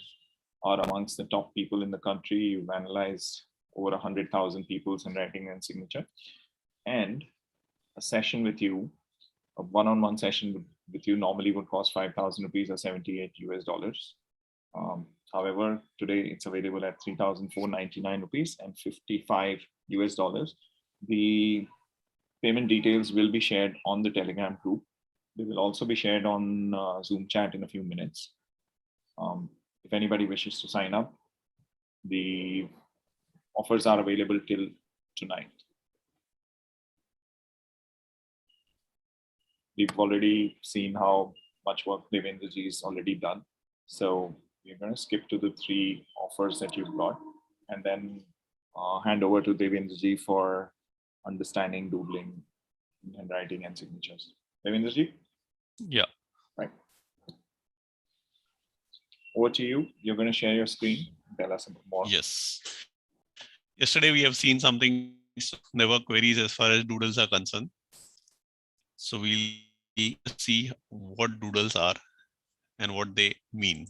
are amongst the top people in the country. You've analyzed over 100,000 people's handwriting and signature. And a session with you, a one-on-one session with you normally would cost 5,000 rupees or 78 US dollars. However, today it's available at 3,499 rupees and 55 US dollars. The payment details will be shared on the Telegram group. They will also be shared on Zoom chat in a few minutes. If anybody wishes to sign up, the offers are available till tonight. We've already seen how much work Devendra has already done. So we're going to skip to the 3 offers that you've got and then hand over to Devendra for understanding doodling, handwriting, and signatures. Devendra? Yeah. Right. Over to you. You're going to share your screen tell us more. Yes. Yesterday we have seen something, never queries as far as doodles are concerned. So we'll see what doodles are and what they mean.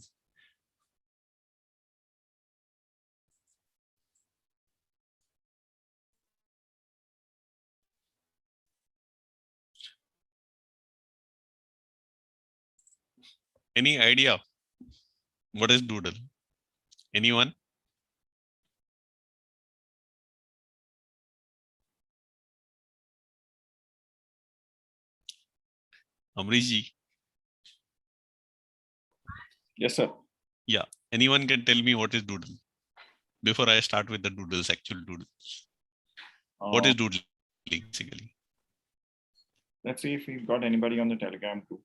Any idea what is doodle? Anyone? Amriji? Yes, sir. Yeah. Anyone can tell me what is doodle before I start with the doodles, actual doodles. What is doodling basically? Let's see if we've got anybody on the Telegram group,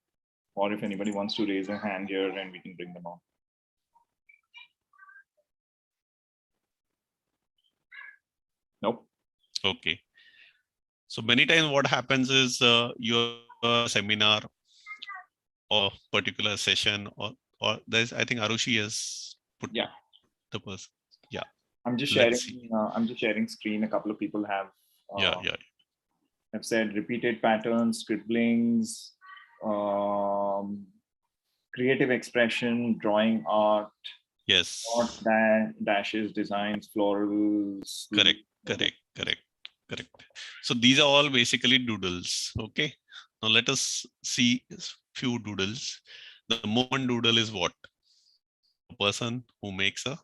or if anybody wants to raise a hand here and we can bring them on. Nope. Okay. So many times what happens is your seminar or particular session or there's, I think Arushi has put the person. Yeah. I'm just sharing. I'm just sharing screen. A couple of people have. Have said repeated patterns, scribblings, creative expression, drawing art. Yes. Dashes, designs, florals. Correct. So these are all basically doodles. Okay. Now let us see few doodles. The moment doodle is what? A person who makes a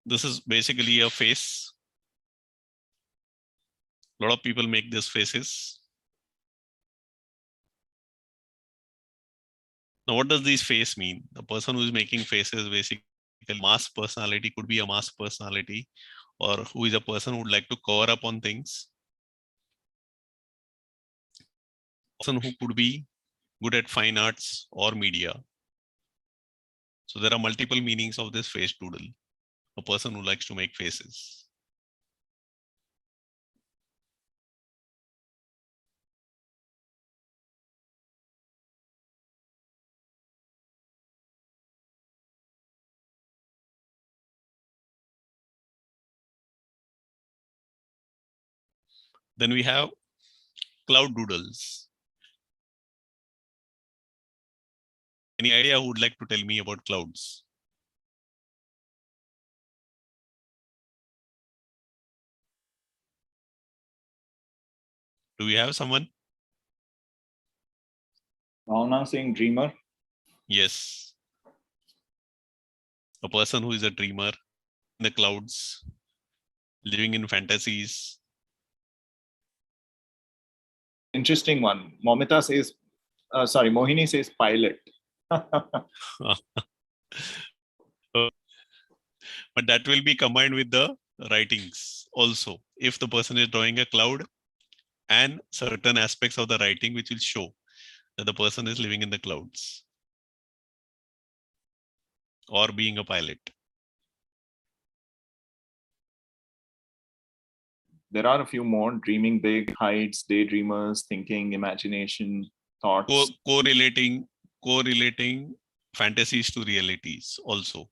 this is basically a face. A lot of people make these faces. Now, what does this face mean? The person who is making faces basically mask personality, could be a mask personality, or who is a person who would like to cover up on things. Person who could be good at fine arts or media. So there are multiple meanings of this face doodle. A person who likes to make faces. Then we have cloud doodles. Any idea who would like to tell me about clouds? Do we have someone? Bhavna saying dreamer. Yes. A person who is a dreamer in the clouds, living in fantasies. Interesting one. Momita says, sorry, Mohini says pilot. But that will be combined with the writings also. If the person is drawing a cloud and certain aspects of the writing which will show that the person is living in the clouds or being a pilot. There are a few more: dreaming big, heights, daydreamers, thinking, imagination, thoughts. Correlating fantasies to realities also.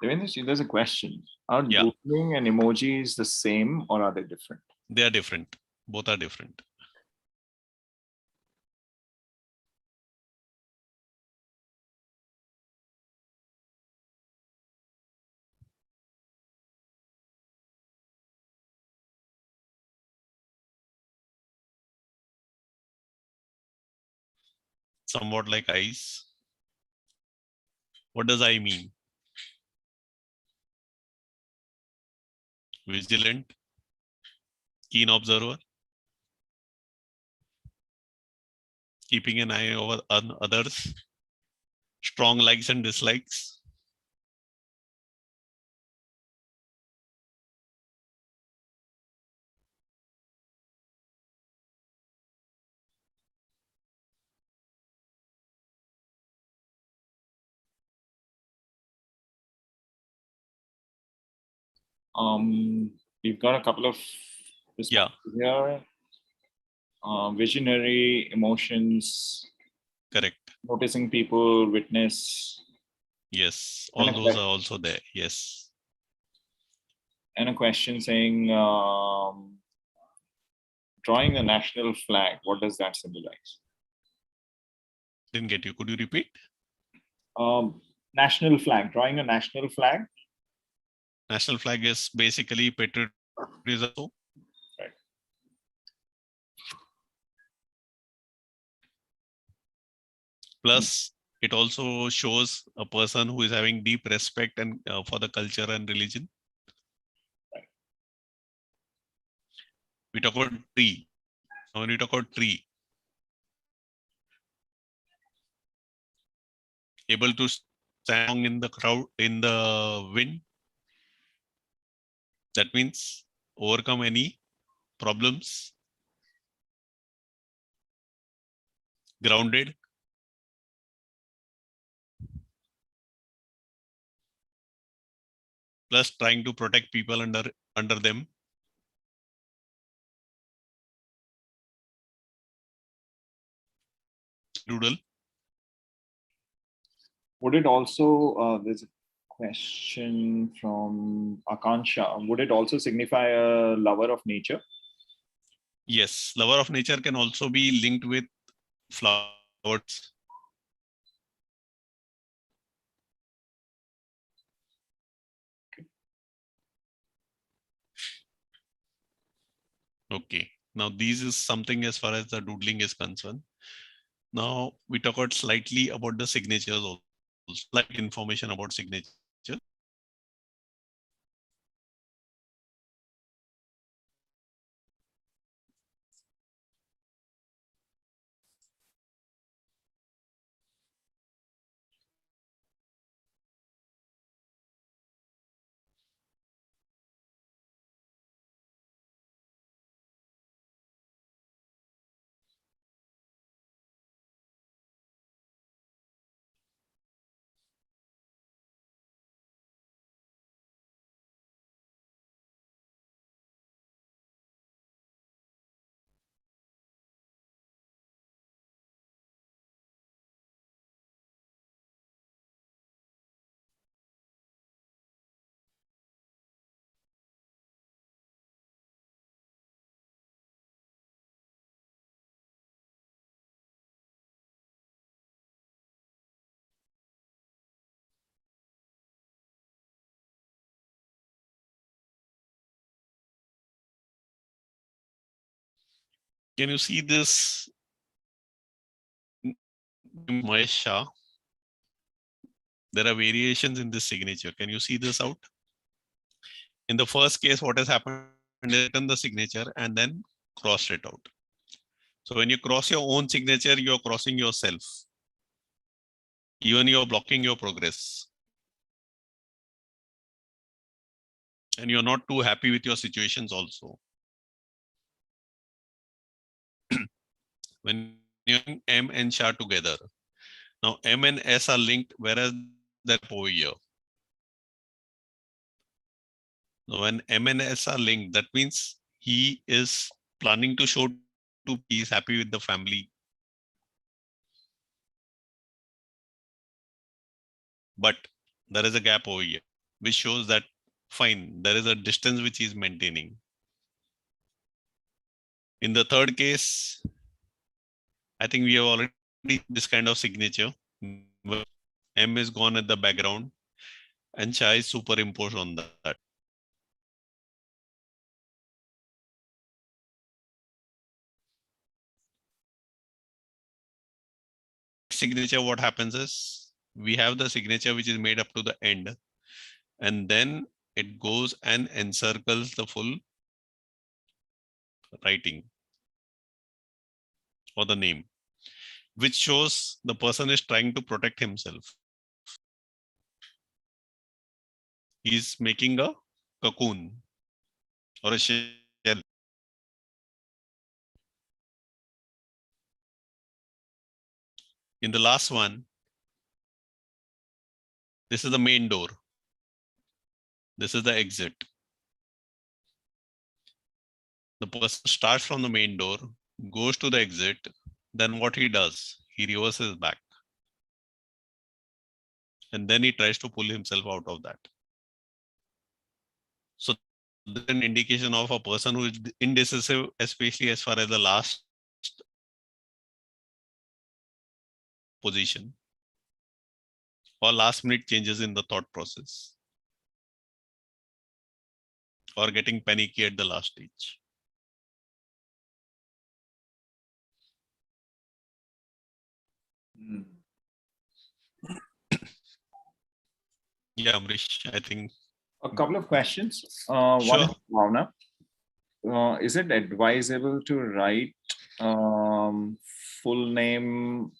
Devendra, there's a question. Are doodling and emojis the same or are they different? They are different. Both are different. Somewhat like eyes. What does eye mean? Vigilant, keen observer, keeping an eye over on others, strong likes and dislikes. We've got a couple of responses here. Visionary, emotions. Correct. Noticing people, witness. Yes, all those are also there. Yes. And a question saying, drawing a national flag, what does that symbolize? Didn't get you. Could you repeat? National flag, drawing a national flag. National flag is basically patriotism. Right. Plus, it also shows a person who is having deep respect and for the culture and religion. Right. We talk about tree. When we talk about tree, able to stand in the crowd, in the wind. That means overcome any problems. Grounded. Plus trying to protect people under them. Doodle. Would it also, there's a question from Akansha, would it also signify a lover of nature? Yes, lover of nature can also be linked with flowers. Okay, now this is something as far as the doodling is concerned. Now we talk about slightly about the signatures also, slight information about signature. Can you see this? Mahesh, there are variations in this signature. Can you see this out? In the first case, what has happened is written the signature and then crossed it out. So when you cross your own signature, you're crossing yourself. Even you're blocking your progress. And you're not too happy with your situations also. When you're M and Shah together. Now M and S are linked, whereas they're over here. Now when M and S are linked, that means he is planning to show he is happy with the family. But there is a gap over here, which shows that fine, there is a distance which he is maintaining. In the third case, I think we have already this kind of signature. M is gone at the background and Shah is superimposed on that. Signature, what happens is we have the signature which is made up to the end, and then it goes and encircles the full writing or the name, which shows the person is trying to protect himself. He's making a cocoon or a shell. In the last one, this is the main door. This is the exit. The person starts from the main door, goes to the exit, then what he does, he reverses back. And then he tries to pull himself out of that. So that's an indication of a person who is indecisive, especially as far as the last position or last minute changes in the thought process or getting panicky at the last stage. Yeah, Amrish, I think. A couple of questions. Sure. One is Bhavna. Is it advisable to write full name,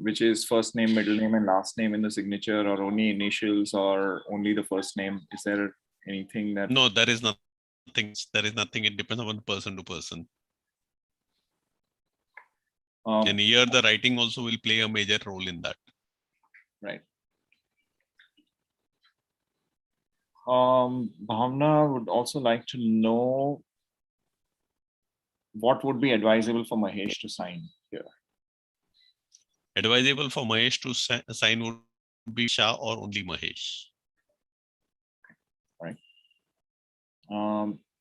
which is first name, middle name, and last name in the signature, or only initials, or only the first name? Is there anything that? No, there is nothing. There is nothing. It depends on person to person. And here the writing also will play a major role in that. Right. Bhavna would also like to know what would be advisable for Mahesh to sign here. Advisable for Mahesh to sign would be Shah or only Mahesh. Right.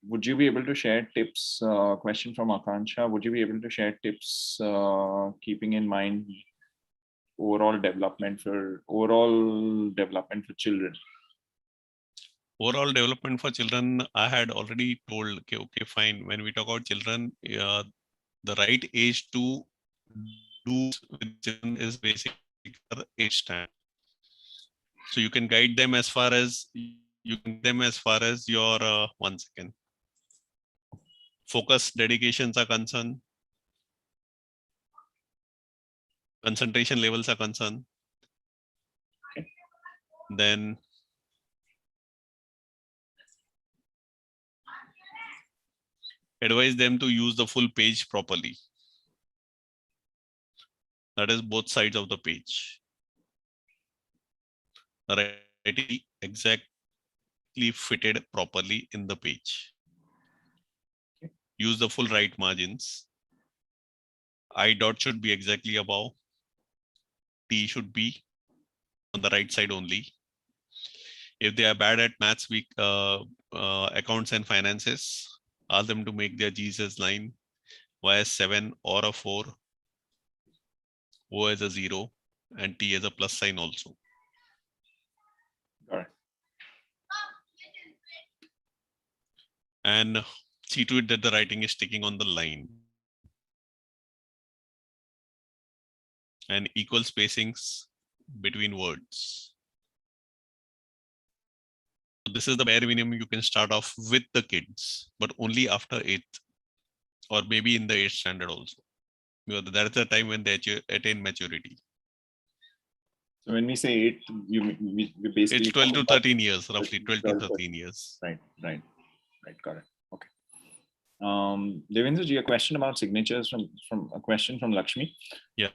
Would you be able to share tips? Question from Akansha. Would you be able to share tips keeping in mind overall development for children? Overall development for children, I had already told, okay, fine. When we talk about children, the right age to do with children is basically age stand. So you can guide them as far as your 1 second. Focus dedications are concerned. Concentration levels are concerned. Okay. Then advise them to use the full page properly. That is both sides of the page. Writing exactly fitted properly in the page. Okay. Use the full right margins. I dot should be exactly above. T should be on the right side only. If they are bad at maths, accounts and finances, ask them to make their G's as 9, Y as 7 or a 4, O as a 0, and T as a plus sign also. All right. And see to it that the writing is sticking on the line. And equal spacings between words. This is the bare minimum you can start off with the kids, but only after 8th or maybe in the 8th standard also. Because that is the time when they attain maturity. So when we say 8, we basically it's 12 to 13 years, roughly 12 to 13 years. Right, got it. Okay. Devendra ji, a question about signatures from a question from Lakshmi. Yeah.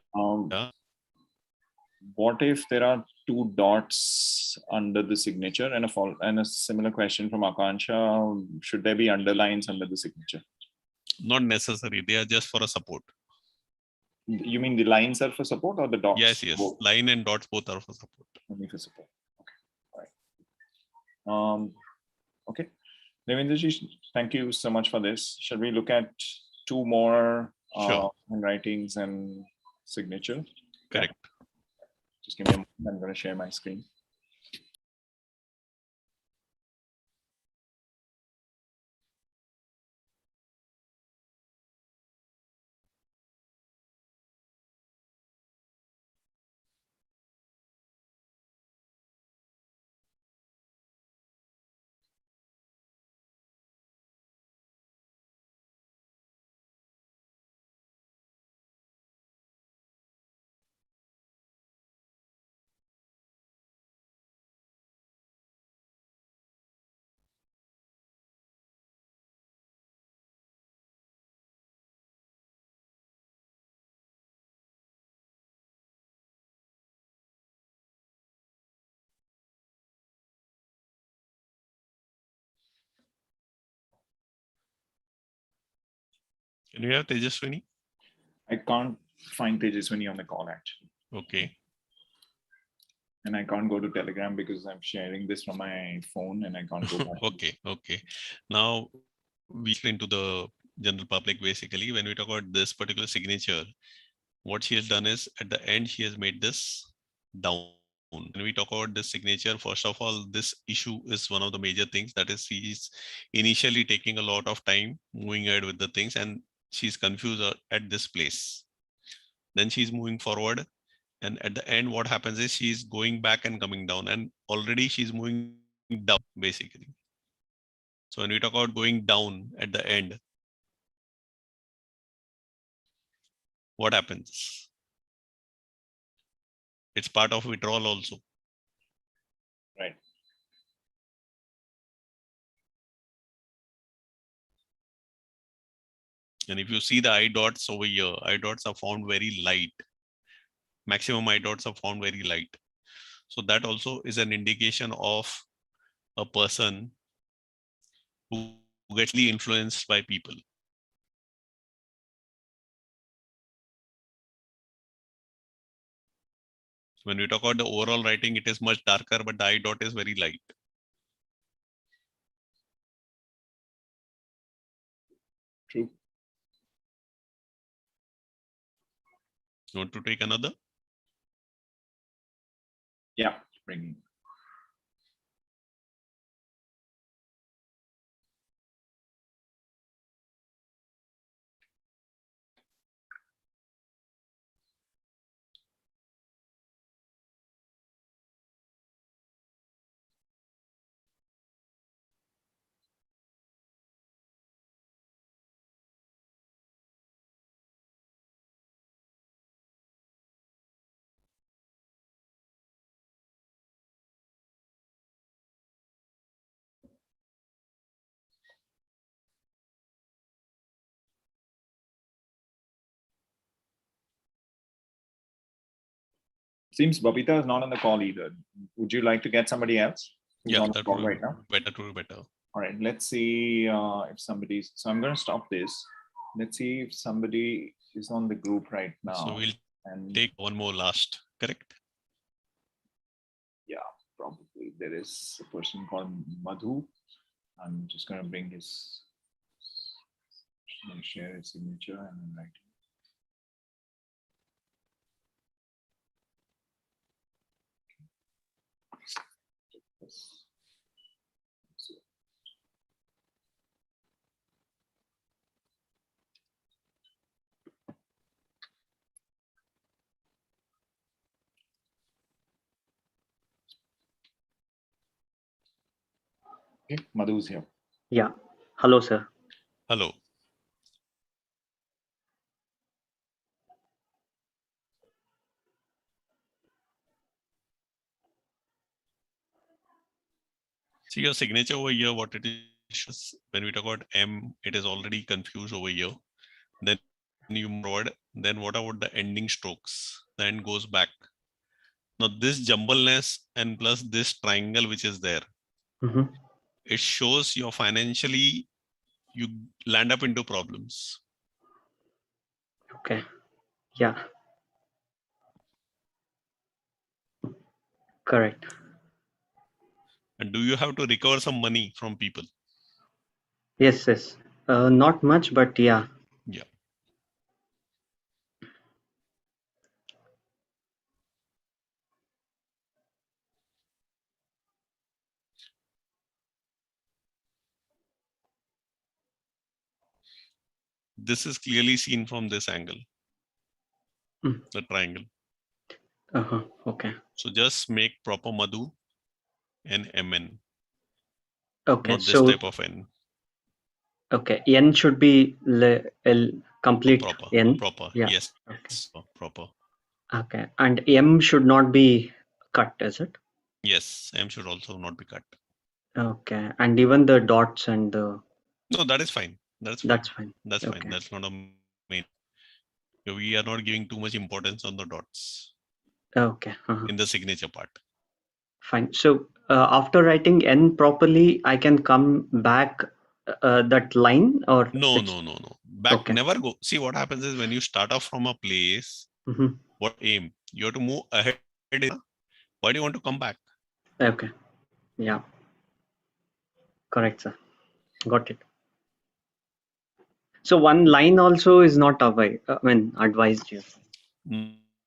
What if there are 2 dots under the signature, and a similar question from Akansha? Should there be underlines under the signature? Not necessary. They are just for a support. You mean the lines are for support or the dots? Yes. Both. Line and dots both are for support. Only for support. Okay. All right. Okay. Devendra ji, thank you so much for this. Shall we look at 2 more handwritings and signature? Correct. Just give me a moment. I'm going to share my screen. Can you have Tejaswini? I can't find Tejaswini on the call actually. Okay. And I can't go to Telegram because I'm sharing this from my phone and I can't go back. Okay. Now we get into the general public. Basically, when we talk about this particular signature, what she has done is at the end, she has made this down. When we talk about this signature, first of all, this issue is one of the major things. That is, she is initially taking a lot of time moving ahead with the things and she's confused at this place. Then she's moving forward. And at the end, what happens is she's going back and coming down, and already she's moving down basically. So when we talk about going down at the end, what happens? It's part of withdrawal also. Right. And if you see the I dots over here, I dots are found very light. Maximum I dots are found very light. So that also is an indication of a person who gets influenced by people. When we talk about the overall writing, it is much darker, but the I dot is very light. True. You want to take another? Yeah, bringing. Seems Babita is not on the call either. Would you like to get somebody else? Yeah, on the that call will right now. Better. All right, let's see if somebody's. So I'm going to stop this. Let's see if somebody is on the group right now. So we'll take one more last, correct? Yeah, probably there is a person called Madhu. I'm just going to bring his, share his signature and then write. Okay, Madhu's here. Yeah. Hello, sir. Hello. See your signature over here, what it is. When we talk about M, it is already confused over here. Then you move forward. Then what about the ending strokes? The end goes back. Now this jumbleness and plus this triangle which is there, it shows your financially, you land up into problems. Okay. Yeah. Correct. And do you have to recover some money from people? Yes, yes. Not much, but yeah. Yeah. This is clearly seen from this angle, the triangle. Okay. So just make proper Madhu and MN. Okay. Not this type of N. Okay. N should be complete proper. N. Proper. Yeah. Yes. Okay. Proper. Okay. And M should not be cut, is it? Yes. M should also not be cut. Okay. And even the dots and the. No, that is fine. That's fine. That's fine. That's okay. fine. That's not a main. We are not giving too much importance on the dots. Okay. In the signature part. Fine. So after writing N properly, I can come back that line or no. Back, okay. never go. See, what happens is when you start off from a place, what aim? You have to move ahead. Why do you want to come back? Okay. Yeah. Correct, sir. Got it. So one line also is not advised here.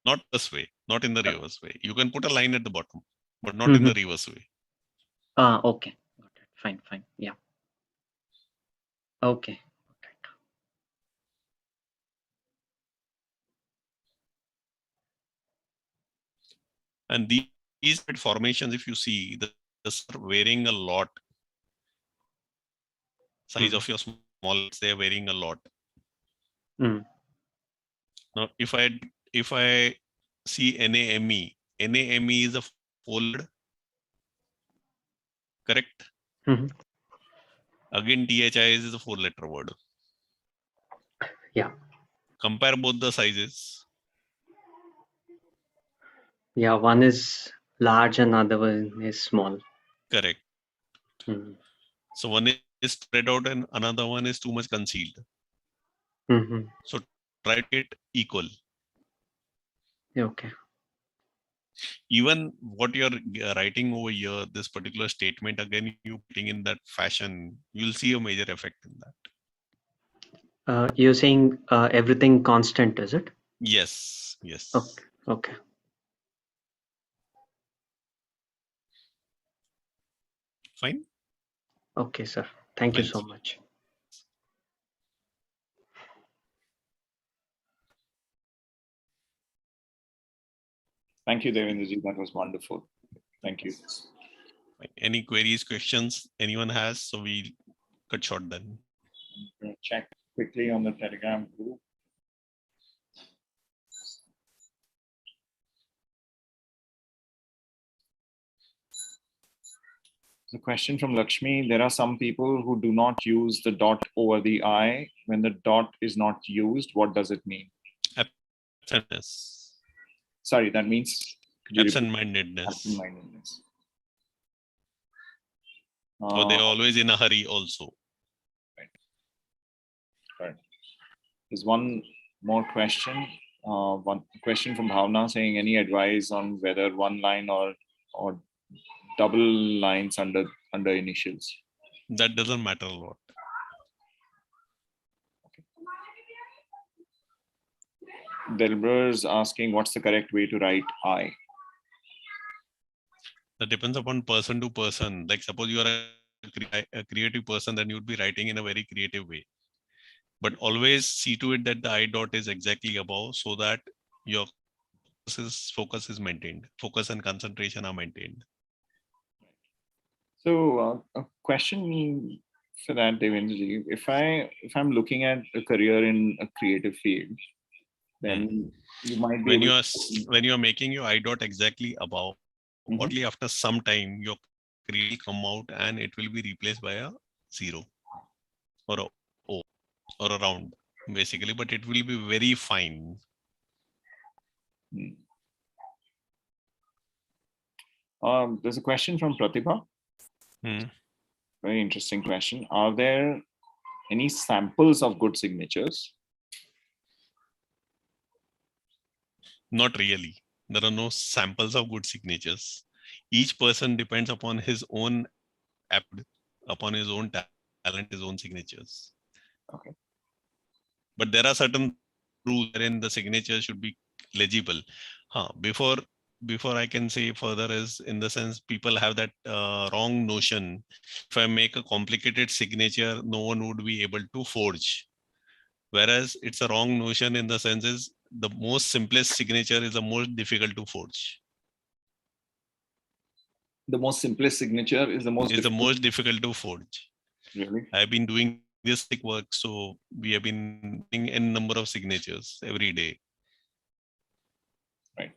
Not this way, not in the reverse way. You can put a line at the bottom, but not in the reverse way. Okay. Got it. Fine. Yeah. Okay. And these formations, if you see, this are varying a lot. Size of your small, they are varying a lot. Now, if I see NAME is a fold, correct? Again, THIS is a 4-letter word. Yeah. Compare both the sizes. Yeah, one is large and other one is small. Correct. So one is spread out and another one is too much concealed. So try to get equal. Okay. Even what you're writing over here, this particular statement, again, you putting in that fashion, you'll see a major effect in that. You're saying everything constant, is it? Yes. Okay. Fine. Okay, sir. Thank you so much. Thank you, Devendra. That was wonderful. Thank you. Any queries, questions anyone has? So we cut short then. Check quickly on the Telegram group. The question from Lakshmi, there are some people who do not use the dot over the I. When the dot is not used, what does it mean? Absentness. Sorry, that means absent-mindedness. Absent-mindedness. So they're always in a hurry also. Right. There's one more question. One question from Bhavna saying, any advice on whether one line or double lines under initials? That doesn't matter a lot. Delbra is asking, what's the correct way to write I? That depends upon person to person. Like suppose you are a creative person, then you'd be writing in a very creative way. But always see to it that the I dot is exactly above so that your focus is maintained. Focus and concentration are maintained. So a question for that, Devendra, if I'm looking at a career in a creative field, then you might be when you are making your I dot exactly above, only after some time your career will come out and it will be replaced by a 0 or a O or a round basically, but it will be very fine. There's a question from Pratibha. Very interesting question. Are there any samples of good signatures? Not really. There are no samples of good signatures. Each person depends upon his own upon his own talent, his own signatures. Okay. But there are certain rules wherein the signature should be legible. Before I can say further is in the sense people have that wrong notion. If I make a complicated signature, no one would be able to forge. Whereas it's a wrong notion in the sense is the most simplest signature is the most difficult to forge. The most simplest signature is the most difficult to forge. Really? I've been doing this work, so we have been doing n number of signatures every day. Right.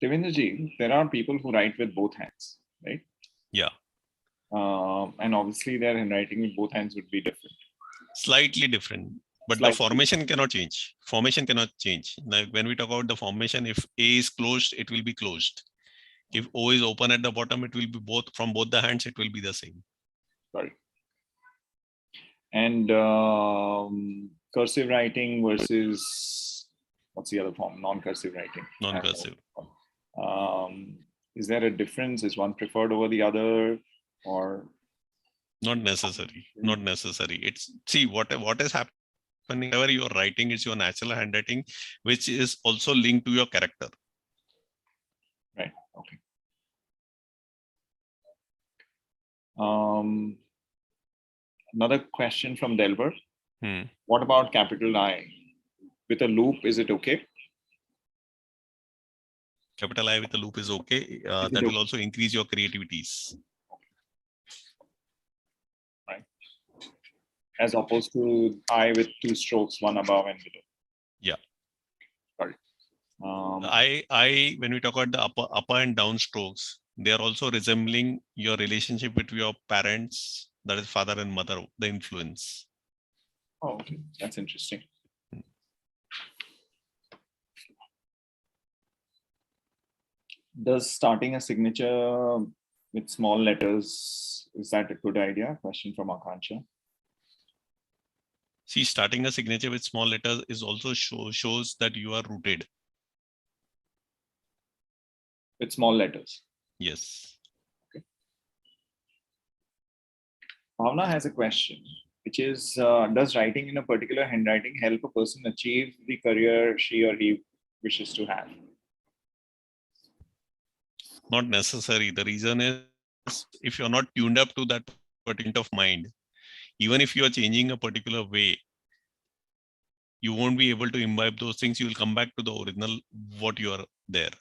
Devendra, there are people who write with both hands, right? Yeah. And obviously their handwriting with both hands would be different. Slightly different, but the formation cannot change. Formation cannot change. Like when we talk about the formation, if A is closed, it will be closed. If O is open at the bottom, it will be from both the hands, it will be the same. Sorry. And cursive writing versus, what's the other form? Non-cursive writing. Non-cursive. Is there a difference? Is one preferred over the other, or? Not necessary. Not necessary. It's, see, what is happening, whenever you're writing, is your natural handwriting, which is also linked to your character. Right. Okay. Another question from Delbert. What about capital I? With a loop, is it okay? Capital I with a loop is okay. That will also increase your creativities. Right. As opposed to I with 2 strokes, one above and below. Yeah. Sorry. I when we talk about the upper and down strokes, they are also resembling your relationship with your parents, that is father and mother, the influence. Oh, okay. That's interesting. Does starting a signature with small letters, is that a good idea? Question from Akansha. See, starting a signature with small letters is also shows that you are rooted. With small letters? Yes. Okay. Bhavna has a question, which is, does writing in a particular handwriting help a person achieve the career she or he wishes to have? Not necessary. The reason is, if you're not tuned up to that particular of mind, even if you are changing a particular way, you won't be able to imbibe those things. You will come back to the original, what you are there.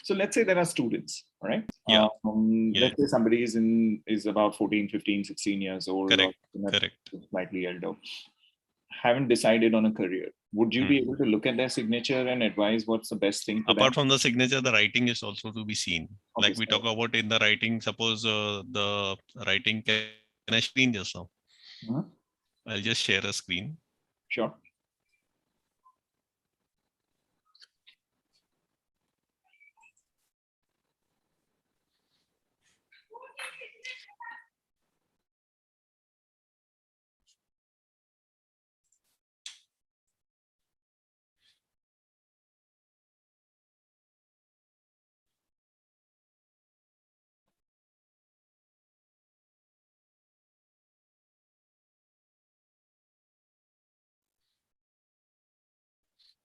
So let's say there are students, right? Yeah. Let's say somebody is about 14, 15, 16 years old. Correct. Or Correct. Slightly elder. Haven't decided on a career. Would you be able to look at their signature and advise what's the best thing for Apart them? from the signature, the writing is also to be seen. Okay, like we talk about in the writing, suppose the writing, can I screen just now? I'll just share a screen. Sure.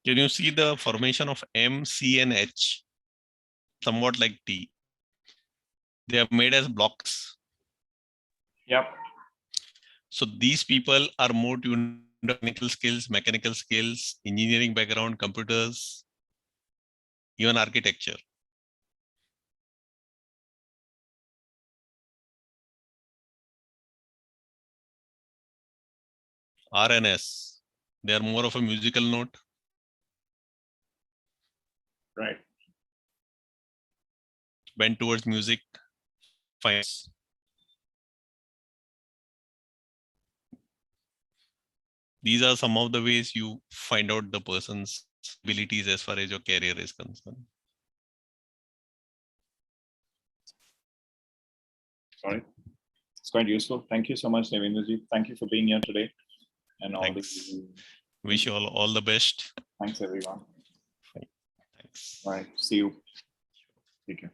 Can you see the formation of M, C, and H? Somewhat like T. They are made as blocks. Yep. So these people are more tuned to technical skills, mechanical skills, engineering background, computers, even architecture. R and S, they are more of a musical note. Right. Bent towards music. Fine. These are some of the ways you find out the person's abilities as far as your career is concerned. Sorry. It's quite useful. Thank you so much, Devendra. Thank you for being here today. And all Thanks. Wish you all the best. Thanks, everyone. Thanks. All right. See you. Take care.